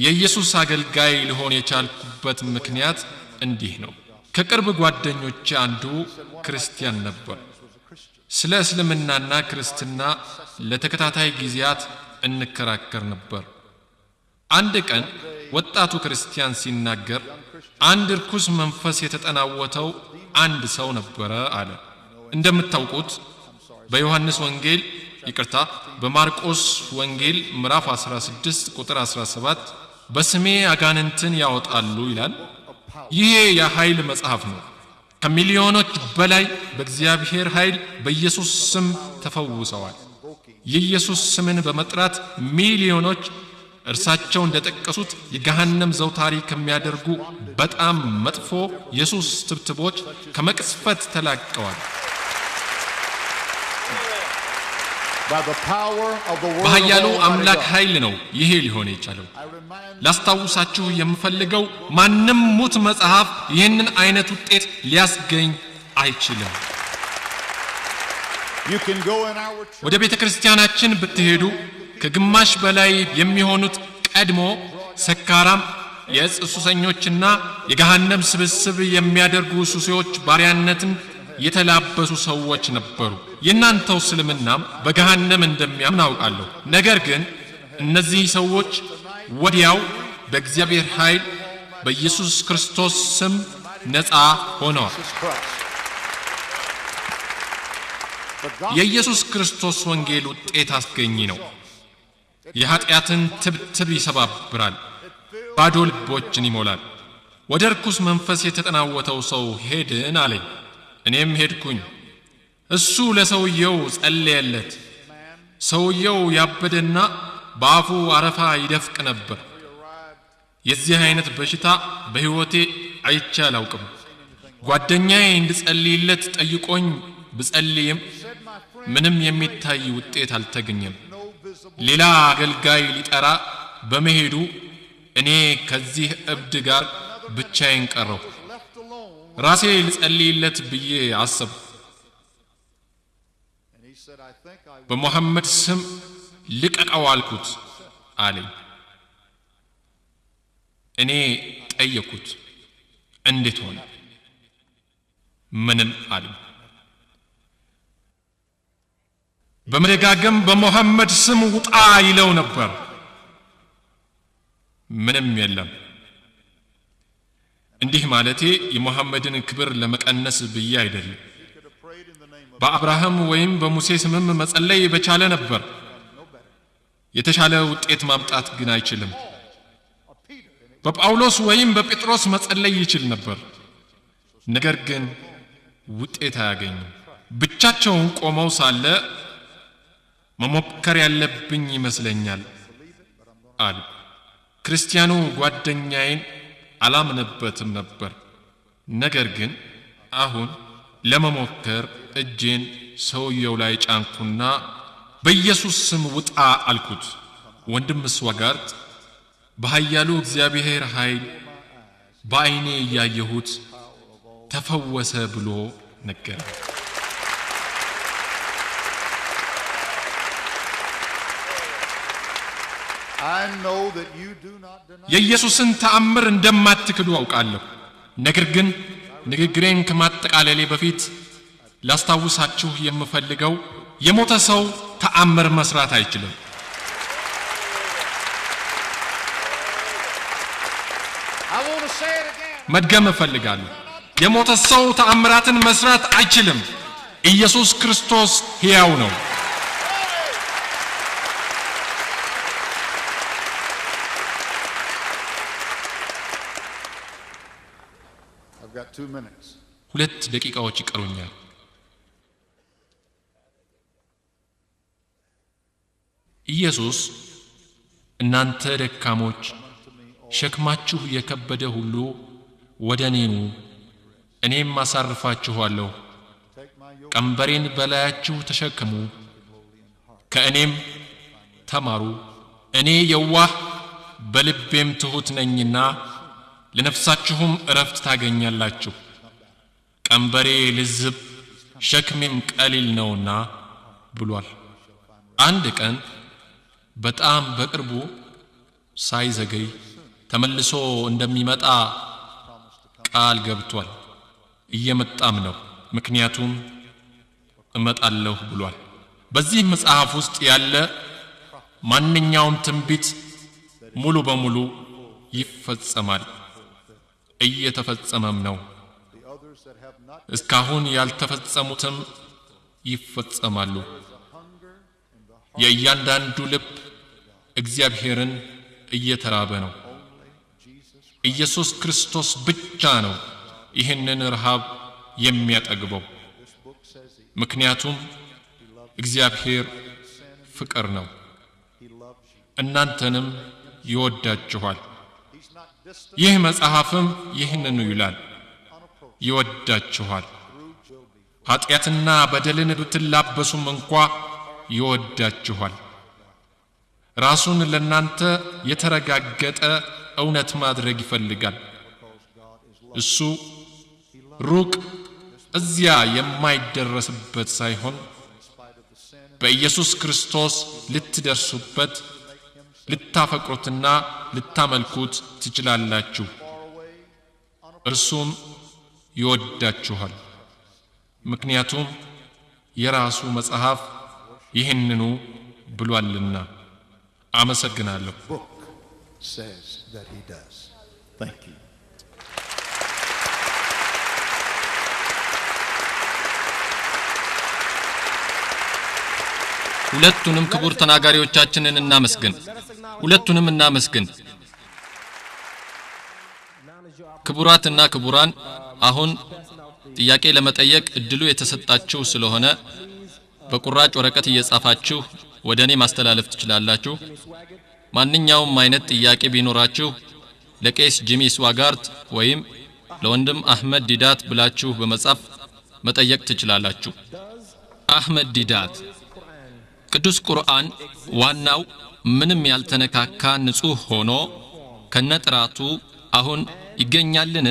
የኢየሱስ አገልጋይ ሊሆን የቻልኩበት ምክንያት እንዲህ ነው። ከቅርብ ጓደኞቼ አንዱ ክርስቲያን ነበር። ስለ እስልምናና ክርስትና ለተከታታይ ጊዜያት እንከራከር ነበር። አንድ ቀን ወጣቱ ክርስቲያን ሲናገር አንድ ርኩስ መንፈስ የተጠናወተው አንድ ሰው ነበረ አለ። እንደምታውቁት በዮሐንስ ወንጌል በማርቆስ ወንጌል ምዕራፍ 16 ቁጥር 17 በስሜ አጋንንትን ያወጣሉ ይላል። ይሄ የኃይል መጽሐፍ ነው። ከሚሊዮኖች በላይ በእግዚአብሔር ኃይል በኢየሱስ ስም ተፈውሰዋል። የኢየሱስ ስምን በመጥራት ሚሊዮኖች እርሳቸው እንደጠቀሱት የገሃነም ዘውታሪ ከሚያደርጉ በጣም መጥፎ የሱስ ትብትቦች ከመቅስፈት ተላቀዋል። በኃያሉ አምላክ ኃይል ነው ይሄ ሊሆን የቻለው። ላስታውሳችሁ የምፈልገው ማንም ሙት መጽሐፍ ይህንን አይነት ውጤት ሊያስገኝ አይችልም። ወደ ቤተ ክርስቲያናችን ብትሄዱ ከግማሽ በላይ የሚሆኑት ቀድሞ ሰካራም፣ የዕፅ ሱሰኞችና የገሃነም ስብስብ የሚያደርጉ ሱሴዎች ባሪያነትን የተላበሱ ሰዎች ነበሩ። የናንተው እስልምናም በገሃነም እንደሚያምን አውቃለሁ። ነገር ግን እነዚህ ሰዎች ወዲያው በእግዚአብሔር ኃይል በኢየሱስ ክርስቶስ ስም ነፃ ሆነዋል። የኢየሱስ ክርስቶስ ወንጌል ውጤት አስገኝ ነው። የኃጢአትን ትብትብ ይሰባብራል፣ ባዶ ልቦችን ይሞላል። ወደ ርኩስ መንፈስ የተጠናወተው ሰው ሄድን አለኝ። እኔም ሄድኩኝ። እሱ ለሰውየው ጸለየለት። ሰውየው ያበደና በአፉ አረፋ ይደፍቅ ነበር። የዚህ አይነት በሽታ በሕይወቴ አይቼ አላውቅም። ጓደኛዬ እንድጸልይለት ጠይቆኝ ብጸልይም ምንም የሚታይ ውጤት አልተገኘም። ሌላ አገልጋይ ሊጠራ በመሄዱ እኔ ከዚህ እብድ ጋር ብቻዬን ቀረሁ። ራሴ ልጸልይለት ብዬ አሰብኩ። በሙሐመድ ስም ልቀቀው አልኩት አለኝ። እኔ ጠየኩት፣ እንዴት ሆነ? ምንም አለኝ። በመደጋገም በሙሐመድ ስም ውጣ ይለው ነበር። ምንም የለም። እንዲህ ማለቴ የሙሐመድን ክብር ለመቀነስ ብዬ አይደለም። በአብርሃም ወይም በሙሴ ስምም መጸለይ በቻለ ነበር። የተሻለ ውጤት ማምጣት ግን አይችልም። በጳውሎስ ወይም በጴጥሮስ መጸለይ ይችል ነበር። ነገር ግን ውጤት አያገኝም። ብቻቸውን ቆመው ሳለ መሞከር ያለብኝ ይመስለኛል አሉ። ክርስቲያኑ ጓደኛዬን አላምነበትም ነበር። ነገር ግን አሁን ለመሞከር እጄን ሰውየው ላይ ጫንኩና በኢየሱስ ስም ውጣ አልኩት። ወንድም ስዋጋርት በኃያሉ እግዚአብሔር ኃይል በአይኔ ያየሁት ተፈወሰ ብሎ ነገር የኢየሱስን ተአምር እንደማትክዱ አውቃለሁ። ነገር ግን ንግግሬን ከማጠቃለሌ በፊት ላስታውሳችሁ የምፈልገው የሞተ ሰው ተአምር መስራት አይችልም። መድገም እፈልጋለሁ። የሞተ ሰው ተአምራትን መስራት አይችልም። ኢየሱስ ክርስቶስ ሕያው ነው። ሁለት ደቂቃዎች ይቀሩኛል። ኢየሱስ እናንተ ደካሞች ሸክማችሁ የከበደ ሁሉ ወደኔ ኑ እኔም አሳርፋችኋለሁ። ቀንበሬን በላያችሁ ተሸከሙ ከእኔም ተማሩ። እኔ የዋህ በልቤም ትሁት ነኝና ለነፍሳችሁም እረፍት ታገኛላችሁ። ቀንበሬ ልዝብ ሸክሜም ቀሊል ነውና ብሏል። አንድ ቀን በጣም በቅርቡ ሳይዘገይ ተመልሶ እንደሚመጣ ቃል ገብቷል። እየመጣም ነው። ምክንያቱም እመጣለሁ ብሏል። በዚህ መጽሐፍ ውስጥ ያለ ማንኛውም ትንቢት ሙሉ በሙሉ ይፈጸማል፣ እየተፈጸመም ነው። እስካሁን ያልተፈጸሙትም ይፈጸማሉ። የእያንዳንዱ ልብ እግዚአብሔርን እየተራበ ነው። ኢየሱስ ክርስቶስ ብቻ ነው ይህንን ረሃብ የሚያጠግበው። ምክንያቱም እግዚአብሔር ፍቅር ነው። እናንተንም ይወዳችኋል። ይህ መጽሐፍም ይህንኑ ይላል፣ ይወዳችኋል። ኃጢአትና በደልን ብትላበሱም እንኳ ይወዳችኋል። ራሱን ለናንተ የተረጋገጠ እውነት ማድረግ ይፈልጋል። እሱ ሩቅ እዚያ የማይደረስበት ሳይሆን በኢየሱስ ክርስቶስ ልትደርሱበት ልታፈቅሩትና ልታመልኩት ትችላላችሁ። እርሱም ይወዳችኋል። ምክንያቱም የራሱ መጽሐፍ ይህንኑ ብሏልና። አመሰግናለሁ። Says that he does. Thank you. ሁለቱንም ክቡር ተናጋሪዎቻችንን እናመስግን። ሁለቱንም እናመስግን። ክቡራትና ክቡራን፣ አሁን ጥያቄ ለመጠየቅ እድሉ የተሰጣችሁ ስለሆነ በቁራጭ ወረቀት እየጻፋችሁ ወደኔ ማስተላለፍ ትችላላችሁ። ማንኛውም አይነት ጥያቄ ቢኖራችሁ ለቄስ ጂሚ ስዋጋርት ወይም ለወንድም አህመድ ዲዳት ብላችሁ በመጻፍ መጠየቅ ትችላላችሁ። አህመድ ዲዳት ቅዱስ ቁርአን ዋናው ምንም ያልተነካካ ንጹህ ሆኖ ከነጥራቱ አሁን ይገኛልን?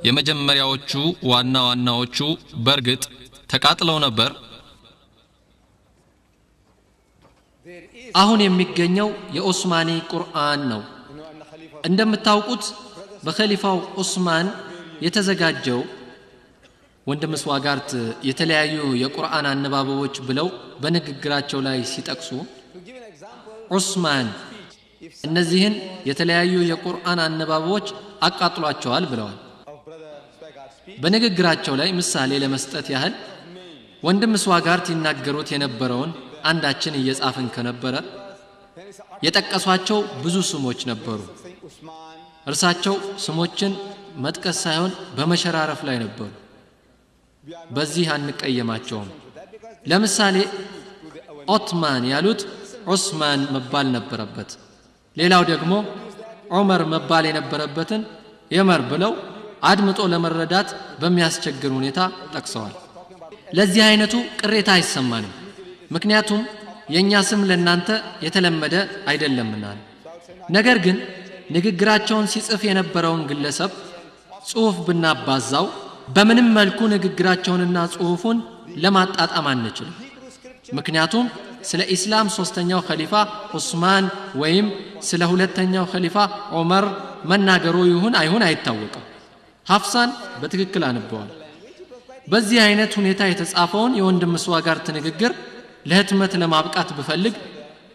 የመጀመሪያዎቹ ዋናዎቹ በርግጥ ተቃጥለው ነበር። አሁን የሚገኘው የዑስማኒ ቁርአን ነው። እንደምታውቁት በኸሊፋው ዑስማን የተዘጋጀው ወንድም ስዋጋርት የተለያዩ የቁርአን አነባበቦች ብለው በንግግራቸው ላይ ሲጠቅሱ ዑስማን እነዚህን የተለያዩ የቁርአን አነባበቦች አቃጥሏቸዋል ብለዋል። በንግግራቸው ላይ ምሳሌ ለመስጠት ያህል ወንድም ስዋጋርት ይናገሩት የነበረውን አንዳችን እየጻፍን ከነበረ የጠቀሷቸው ብዙ ስሞች ነበሩ። እርሳቸው ስሞችን መጥቀስ ሳይሆን በመሸራረፍ ላይ ነበሩ። በዚህ አንቀየማቸውም። ለምሳሌ ኦትማን ያሉት ዑስማን መባል ነበረበት። ሌላው ደግሞ ዑመር መባል የነበረበትን የመር ብለው አድምጦ ለመረዳት በሚያስቸግር ሁኔታ ጠቅሰዋል። ለዚህ አይነቱ ቅሬታ አይሰማንም፣ ምክንያቱም የኛ ስም ለናንተ የተለመደ አይደለምና። ነገር ግን ንግግራቸውን ሲጽፍ የነበረውን ግለሰብ ጽሑፍ ብናባዛው በምንም መልኩ ንግግራቸውንና ጽሑፉን ለማጣጣም አንችልም። ምክንያቱም ስለ ኢስላም ሶስተኛው ኸሊፋ ዑስማን ወይም ስለ ሁለተኛው ኸሊፋ ዑመር መናገሩ ይሁን አይሁን አይታወቅም። ሐፍሳን በትክክል አንበዋል። በዚህ አይነት ሁኔታ የተጻፈውን የወንድም ስዋጋርት ንግግር ለህትመት ለማብቃት ብፈልግ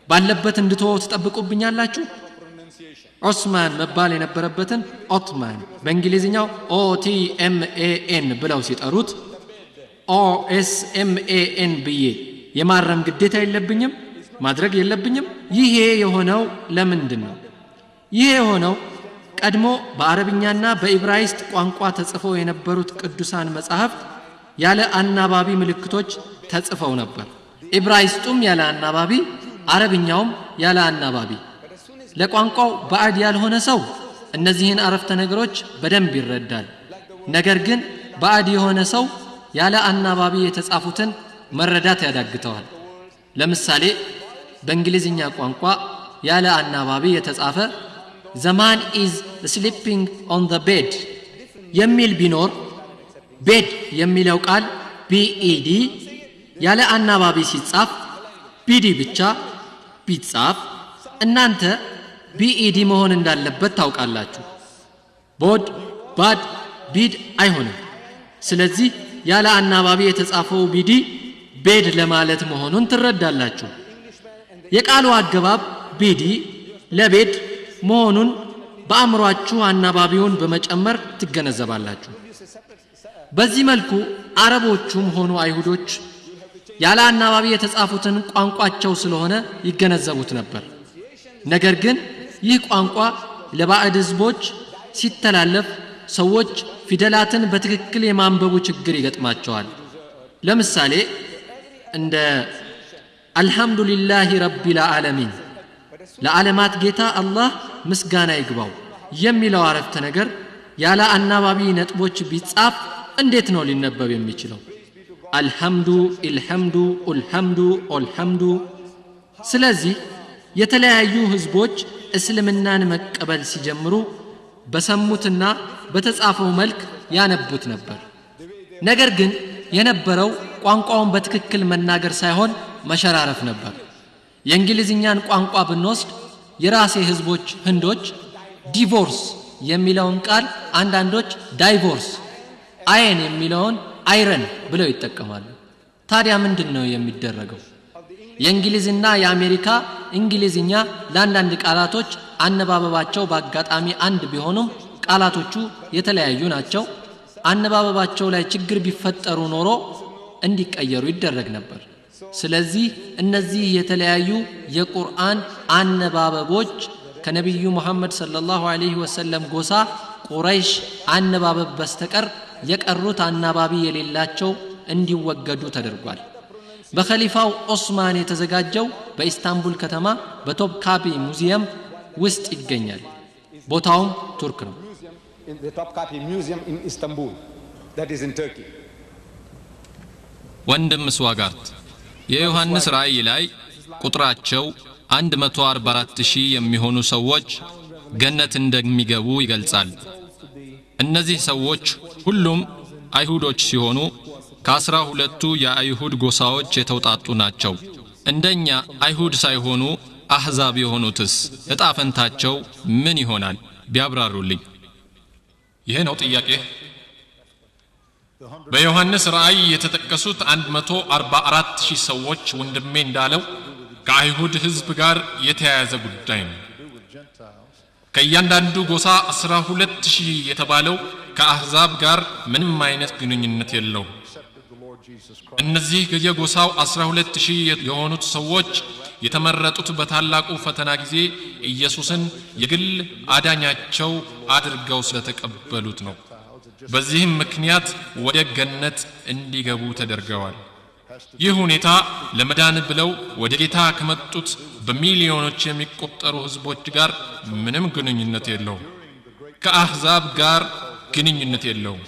ባለበት እንድትወው ትጠብቁብኛላችሁ? ዑስማን መባል የነበረበትን ኦትማን በእንግሊዝኛው OTMAN ብለው ሲጠሩት OSMAN ብዬ የማረም ግዴታ የለብኝም? ማድረግ የለብኝም? ይሄ የሆነው ለምንድን ነው? ይሄ የሆነው ቀድሞ በአረብኛና በኢብራይስጥ ቋንቋ ተጽፈው የነበሩት ቅዱሳን መጻሕፍት ያለ አናባቢ ምልክቶች ተጽፈው ነበር። ኢብራይስጡም ያለ አናባቢ፣ አረብኛውም ያለ አናባቢ። ለቋንቋው ባዕድ ያልሆነ ሰው እነዚህን አረፍተ ነገሮች በደንብ ይረዳል። ነገር ግን ባዕድ የሆነ ሰው ያለ አናባቢ የተጻፉትን መረዳት ያዳግተዋል። ለምሳሌ በእንግሊዝኛ ቋንቋ ያለ አናባቢ የተጻፈ The man is sleeping on the bed የሚል ቢኖር ቤድ የሚለው ቃል BED ያለ አናባቢ ሲጻፍ BD ብቻ ቢጻፍ እናንተ BED መሆን እንዳለበት ታውቃላችሁ። ቦድ ባድ ቢድ አይሆንም። ስለዚህ ያለ አናባቢ የተጻፈው BD ቤድ ለማለት መሆኑን ትረዳላችሁ። የቃሉ አገባብ BD ለቤድ መሆኑን በአእምሯችሁ አናባቢውን በመጨመር ትገነዘባላችሁ። በዚህ መልኩ አረቦቹም ሆኑ አይሁዶች ያለ አናባቢ የተጻፉትን ቋንቋቸው ስለሆነ ይገነዘቡት ነበር። ነገር ግን ይህ ቋንቋ ለባዕድ ህዝቦች ሲተላለፍ ሰዎች ፊደላትን በትክክል የማንበቡ ችግር ይገጥማቸዋል። ለምሳሌ እንደ አልহামዱሊላሂ ረቢል ዓለሚን ለዓለማት ጌታ አላህ ምስጋና ይግባው የሚለው አረፍተ ነገር ያለ አናባቢ ነጥቦች ቢጻፍ እንዴት ነው ሊነበብ የሚችለው? አልহামዱ ኢልহামዱ ኡልহামዱ ኦልহামዱ። ስለዚህ የተለያዩ ህዝቦች እስልምናን መቀበል ሲጀምሩ በሰሙትና በተጻፈው መልክ ያነቡት ነበር። ነገር ግን የነበረው ቋንቋውን በትክክል መናገር ሳይሆን መሸራረፍ ነበር። የእንግሊዝኛን ቋንቋ ብንወስድ የራሴ ህዝቦች ህንዶች ዲቮርስ የሚለውን ቃል አንዳንዶች ዳይቮርስ፣ አይን የሚለውን አይረን ብለው ይጠቀማሉ። ታዲያ ምንድነው የሚደረገው? የእንግሊዝና የአሜሪካ እንግሊዝኛ ለአንዳንድ ቃላቶች አነባበባቸው በአጋጣሚ አንድ ቢሆኑም ቃላቶቹ የተለያዩ ናቸው። አነባበባቸው ላይ ችግር ቢፈጠሩ ኖሮ እንዲቀየሩ ይደረግ ነበር። ስለዚህ እነዚህ የተለያዩ የቁርአን አነባበቦች ከነብዩ መሐመድ ሰለላሁ ዐለይሂ ወሰለም ጎሳ ቁረይሽ አነባበብ በስተቀር የቀሩት አናባቢ የሌላቸው እንዲወገዱ ተደርጓል። በኸሊፋው ዑስማን የተዘጋጀው በኢስታንቡል ከተማ በቶፕካፒ ሙዚየም ውስጥ ይገኛል። ቦታውም ቱርክ ነው። In the Topkapi Museum in Istanbul, that is in Turkey. ወንድም ስዋጋርት የዮሐንስ ራእይ ላይ ቁጥራቸው 144,000 የሚሆኑ ሰዎች ገነት እንደሚገቡ ይገልጻል። እነዚህ ሰዎች ሁሉም አይሁዶች ሲሆኑ ከ12ቱ የአይሁድ ጎሳዎች የተውጣጡ ናቸው። እንደኛ አይሁድ ሳይሆኑ አህዛብ የሆኑትስ እጣ ፈንታቸው ምን ይሆናል? ቢያብራሩልኝ። ይሄ ነው ጥያቄ። በዮሐንስ ራእይ የተጠቀሱት 144,000 ሰዎች ወንድሜ እንዳለው ከአይሁድ ሕዝብ ጋር የተያያዘ ጉዳይ ነው። ከእያንዳንዱ ጎሳ 12,000 የተባለው ከአህዛብ ጋር ምንም አይነት ግንኙነት የለውም። እነዚህ የጎሳው 12,000 የሆኑት ሰዎች የተመረጡት በታላቁ ፈተና ጊዜ ኢየሱስን የግል አዳኛቸው አድርገው ስለተቀበሉት ነው። በዚህም ምክንያት ወደ ገነት እንዲገቡ ተደርገዋል። ይህ ሁኔታ ለመዳን ብለው ወደ ጌታ ከመጡት በሚሊዮኖች የሚቆጠሩ ህዝቦች ጋር ምንም ግንኙነት የለውም። ከአህዛብ ጋር ግንኙነት የለውም።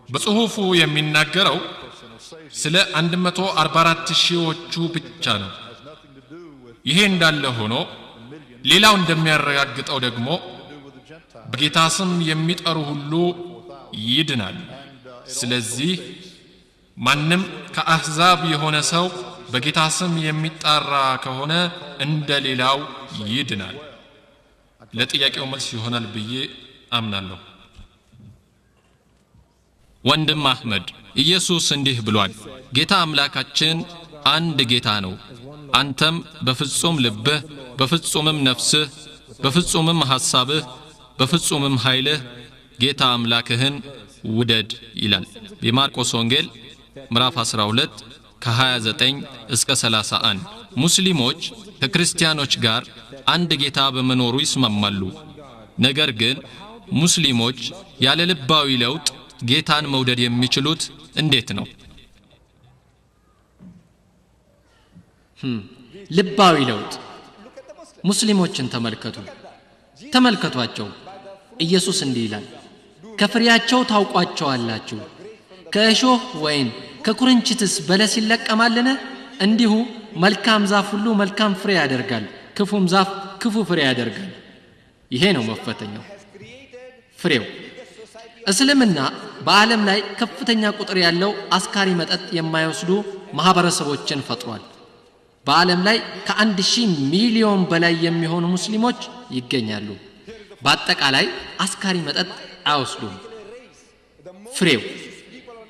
በጽሑፉ የሚናገረው ስለ 144,000ዎቹ ብቻ ነው። ይሄ እንዳለ ሆኖ ሌላው እንደሚያረጋግጠው ደግሞ በጌታ ስም የሚጠሩ ሁሉ ይድናል። ስለዚህ ማንም ከአህዛብ የሆነ ሰው በጌታ ስም የሚጣራ ከሆነ እንደሌላው ይድናል። ለጥያቄው መልስ ይሆናል ብዬ አምናለሁ። ወንድም አህመድ ኢየሱስ እንዲህ ብሏል፣ ጌታ አምላካችን አንድ ጌታ ነው። አንተም በፍጹም ልብህ፣ በፍጹምም ነፍስህ፣ በፍጹምም ሐሳብህ፣ በፍጹምም ኃይልህ ጌታ አምላክህን ውደድ ይላል። የማርቆስ ወንጌል ምዕራፍ 12 ከ29 እስከ 31። ሙስሊሞች ከክርስቲያኖች ጋር አንድ ጌታ በመኖሩ ይስማማሉ። ነገር ግን ሙስሊሞች ያለ ልባዊ ለውጥ ጌታን መውደድ የሚችሉት እንዴት ነው? ልባዊ ለውጥ ሙስሊሞችን ተመልከቷቸው። ኢየሱስ እንዲህ ይላል፣ ከፍሬያቸው ታውቋቸዋላችሁ። ከእሾህ ወይን ከኩርንችትስ በለስ ይለቀማልን? እንዲሁ መልካም ዛፍ ሁሉ መልካም ፍሬ ያደርጋል፣ ክፉም ዛፍ ክፉ ፍሬ ያደርጋል። ይሄ ነው መፈተኛው፣ ፍሬው። እስልምና በዓለም ላይ ከፍተኛ ቁጥር ያለው አስካሪ መጠጥ የማይወስዱ ማህበረሰቦችን ፈጥሯል። በዓለም ላይ ከ1,000 ሚሊዮን በላይ የሚሆኑ ሙስሊሞች ይገኛሉ። በአጠቃላይ አስካሪ መጠጥ አይወስዱም።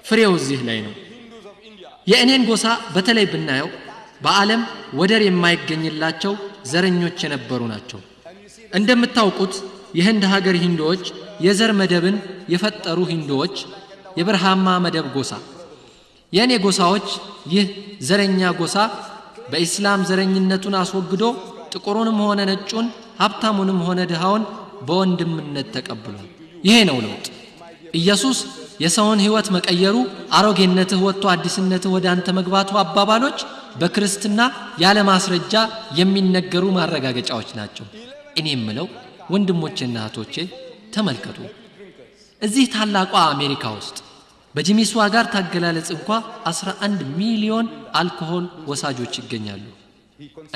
ፍሬው እዚህ ላይ ነው። የእኔን ጎሳ በተለይ ብናየው በዓለም ወደር የማይገኝላቸው ዘረኞች የነበሩ ናቸው። እንደምታውቁት የህንድ ሀገር ሂንዶዎች የዘር መደብን የፈጠሩ ሂንዶዎች የበረሃማ መደብ ጎሳ። የእኔ ጎሳዎች ይህ ዘረኛ ጎሳ በኢስላም ዘረኝነቱን አስወግዶ ጥቁሩንም ሆነ ነጩን ሀብታሙንም ሆነ ድሃውን በወንድምነት ተቀብሏል። ይሄ ነው ለውጥ። ኢየሱስ የሰውን ህይወት መቀየሩ፣ አሮጌነትህ ወጥቶ አዲስነትህ ወደ አንተ መግባቱ አባባሎች በክርስትና ያለ ማስረጃ የሚነገሩ ማረጋገጫዎች ናቸው። እኔ የምለው ወንድሞቼና እህቶቼ ተመልከቱ። እዚህ ታላቋ አሜሪካ ውስጥ በጂሚ ስዋጋርት አገላለጽ እንኳ 11 ሚሊዮን አልኮሆል ወሳጆች ይገኛሉ።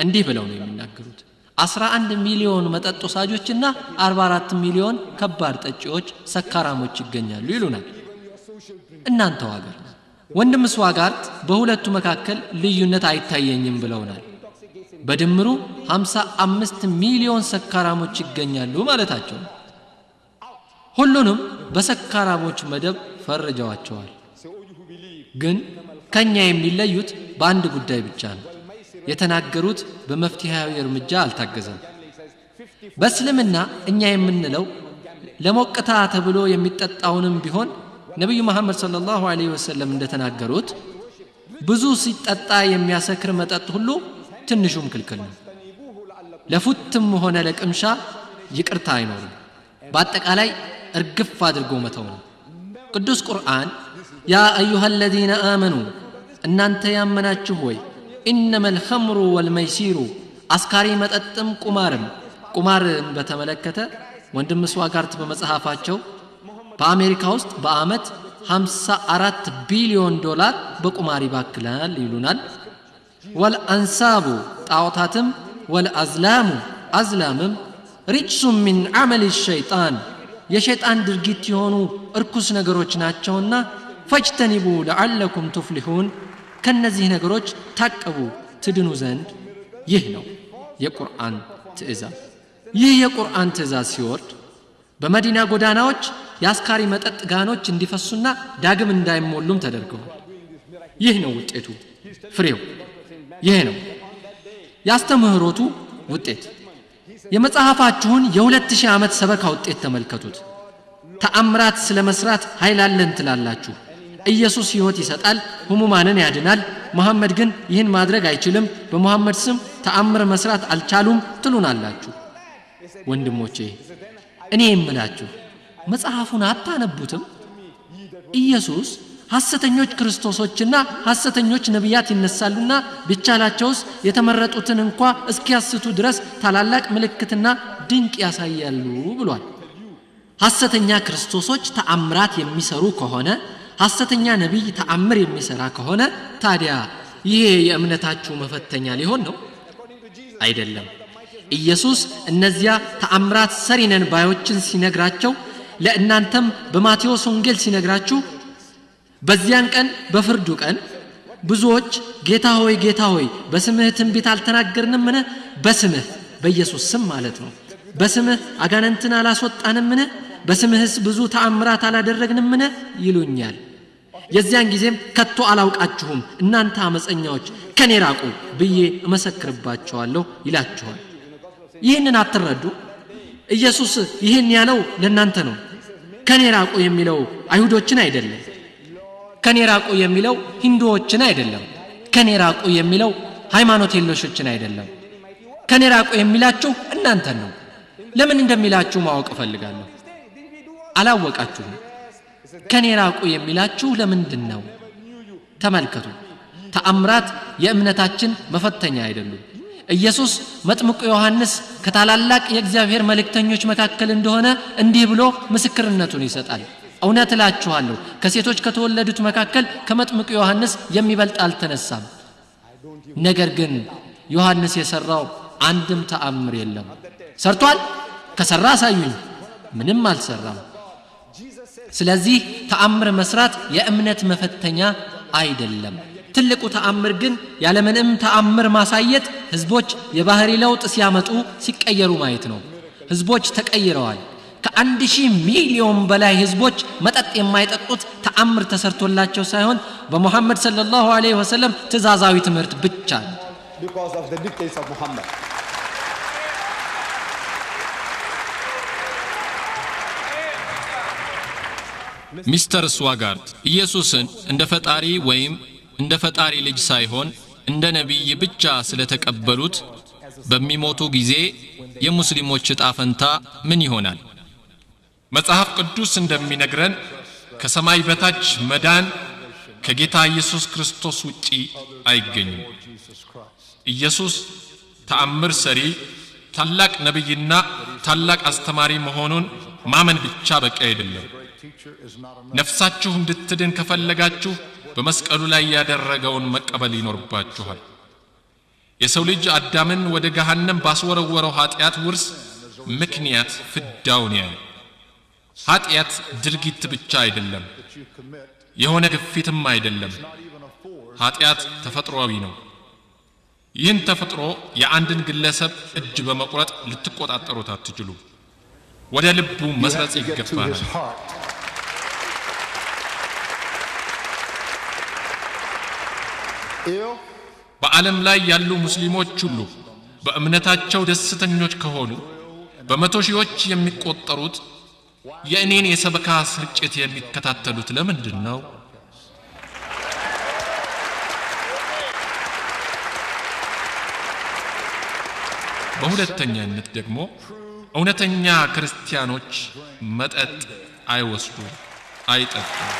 እንዲህ ብለው ነው የሚናገሩት፣ 11 ሚሊዮን መጠጥ ወሳጆችና 44 ሚሊዮን ከባድ ጠጪዎች ሰካራሞች ይገኛሉ ይሉናል። እናንተው ሀገር ወንድም ስዋጋርት በሁለቱ መካከል ልዩነት አይታየኝም ብለውናል። በድምሩ 55 ሚሊዮን ሰካራሞች ይገኛሉ ማለታቸው ነው። ሁሉንም በሰካራሞች መደብ ፈርጀዋቸዋል። ግን ከኛ የሚለዩት በአንድ ጉዳይ ብቻ ነው። የተናገሩት በመፍትሄያዊ እርምጃ አልታገዘም። በእስልምና እኛ የምንለው ለሞቅታ ተብሎ የሚጠጣውንም ቢሆን ነብዩ መሐመድ ሰለላሁ ዐለይሂ ወሰለም እንደተናገሩት ብዙ ሲጠጣ የሚያሰክር መጠጥ ሁሉ ትንሹም ክልክል ነው። ለፉትም ሆነ ለቅምሻ ይቅርታ አይኖርም። በአጠቃላይ እርግፍ አድርጎ መተው ነው። ቅዱስ ቁርአን ያ አዩሃ الذين آمنوا እናንተ ያመናችሁ ሆይ إنما الخمر والميسير አስካሪ መጠጥም ቁማርን በተመለከተ ወንድም ስዋጋርት በመጽሐፋቸው በአሜሪካ ውስጥ በአመት $54 ቢሊዮን በቁማር ይባክላል ይሉናል። ወልአንሳቡ ጣዖታትም ወልአዝላሙ አዝላምም ሪጅሱም ሚን ዐመል ሸይጣን የሸይጣን ድርጊት የሆኑ እርኩስ ነገሮች ናቸውና ፈጅተኒቡ ለዓለኩም ቱፍሊሑን ከነዚህ ነገሮች ታቀቡ ትድኑ ዘንድ ይህ ነው የቁርአን ትእዛዝ። ይህ የቁርአን ትእዛዝ ሲወርድ በመዲና ጎዳናዎች የአስካሪ መጠጥ ጋኖች እንዲፈሱና ዳግም እንዳይሞሉም ተደርገዋል። ይህ ነው ውጤቱ፣ ፍሬው ይህ ነው ያስተምህሮቱ ውጤት። የመጽሐፋችሁን የ2000 ዓመት ሰበካ ውጤት ተመልከቱት። ተአምራት ስለመስራት ኃይል አለን ትላላችሁ። ኢየሱስ ሕይወት ይሰጣል፣ ህሙማንን ያድናል። መሐመድ ግን ይህን ማድረግ አይችልም፣ በመሐመድ ስም ተአምር መስራት አልቻሉም ትሉናላችሁ። ወንድሞቼ እኔ የምላችሁ መጽሐፉን አታነቡትም? ኢየሱስ ሐሰተኞች ክርስቶሶችና ሐሰተኞች ነቢያት ይነሳሉና ቢቻላቸውስ የተመረጡትን እንኳ እስኪያስቱ ድረስ ታላላቅ ምልክትና ድንቅ ያሳያሉ ብሏል። ሐሰተኛ ክርስቶሶች ተአምራት የሚሰሩ ከሆነ ሐሰተኛ ነቢይ ተአምር የሚሰራ ከሆነ ታዲያ ይሄ የእምነታችሁ መፈተኛ ሊሆን ነው? አይደለም። ኢየሱስ እነዚያ ተአምራት ሰሪነን ባዮችን ሲነግራቸው ለእናንተም በማቴዎስ ወንጌል ሲነግራችሁ በዚያን ቀን በፍርዱ ቀን ብዙዎች ጌታ ሆይ በስምህ ትንቢት አልተናገርንምን? በስምህ በኢየሱስ ስም ማለት ነው። በስምህ አጋንንትን አላስወጣንምን? በስምህስ ብዙ ተአምራት አላደረግንምን? ይሉኛል። የዚያን ጊዜም ከቶ አላውቃችሁም እናንተ አመፀኛዎች ከኔ ራቁ ብዬ እመሰክርባቸዋለሁ ይላችኋል። ይህንን አትረዱ? ኢየሱስ ይህን ያለው ለእናንተ ነው። ከኔ ራቁ የሚለው አይሁዶችን አይደለም። ከኔ ራቁ የሚለው ሂንዱዎችን አይደለም። ከኔ ራቁ የሚለው ሃይማኖት የለሾችን አይደለም። ከኔ ራቁ የሚላችሁ እናንተን ነው። ለምን እንደሚላችሁ ማወቅ እፈልጋለሁ። አላወቃችሁም። ከኔ ራቁ የሚላችሁ ለምንድን ነው? ተመልከቱ። ተአምራት የእምነታችን መፈተኛ አይደሉም። ኢየሱስ መጥምቁ ዮሐንስ ከታላላቅ የእግዚአብሔር መልእክተኞች መካከል እንደሆነ እንዲህ ብሎ ምስክርነቱን ይሰጣል። እውነት እላችኋለሁ ከሴቶች ከተወለዱት መካከል ከመጥምቁ ዮሐንስ የሚበልጥ አልተነሳም። ነገር ግን ዮሐንስ የሰራው አንድም ተአምር የለም። ሰርቷል? ከሰራ አሳዩኝ። ምንም አልሰራም። ስለዚህ ተአምር መስራት የእምነት መፈተኛ አይደለም። ትልቁ ተአምር ግን ያለምንም ተአምር ማሳየት ህዝቦች የባህሪ ለውጥ ሲያመጡ ሲቀየሩ ማየት ነው። ህዝቦች ተቀይረዋል። ከ1000 ሚሊዮን በላይ ህዝቦች መጠጥ የማይጠጡት ተአምር ተሰርቶላቸው ሳይሆን በሙሐመድ ሰለላሁ ዐለይሂ ወሰለም ትእዛዛዊ ትምህርት ብቻ ነው። because of the dictates of Muhammad. ሚስተር ስዋጋርት ኢየሱስን እንደ ፈጣሪ ወይም እንደ ፈጣሪ ልጅ ሳይሆን እንደ ነቢይ ብቻ ስለተቀበሉት በሚሞቱ ጊዜ የሙስሊሞች ዕጣ ፈንታ ምን ይሆናል? መጽሐፍ ቅዱስ እንደሚነግረን ከሰማይ በታች መዳን ከጌታ ኢየሱስ ክርስቶስ ውጪ አይገኝም። ኢየሱስ ተአምር ሰሪ፣ ታላቅ ነብይና ታላቅ አስተማሪ መሆኑን ማመን ብቻ በቂ አይደለም። ነፍሳችሁ እንድትድን ከፈለጋችሁ በመስቀሉ ላይ ያደረገውን መቀበል ይኖርባችኋል። የሰው ልጅ አዳምን ወደ ገሃነም ባስወረወረው ኃጢአት ውርስ ምክንያት ፍዳውን ያየ ኃጢአት ድርጊት ብቻ አይደለም፣ የሆነ ግፊትም አይደለም። ኃጢአት ተፈጥሯዊ ነው። ይህን ተፈጥሮ የአንድን ግለሰብ እጅ በመቁረጥ ልትቆጣጠሩት አትችሉ። ወደ ልቡ መስረጽ ይገባል። በዓለም ላይ ያሉ ሙስሊሞች ሁሉ በእምነታቸው ደስተኞች ከሆኑ በመቶ ሺዎች የሚቆጠሩት የእኔን የሰበካ ስርጭት የሚከታተሉት ለምንድን ነው? በሁለተኛነት ደግሞ እውነተኛ ክርስቲያኖች መጠጥ አይወስዱም፣ አይጠጡም።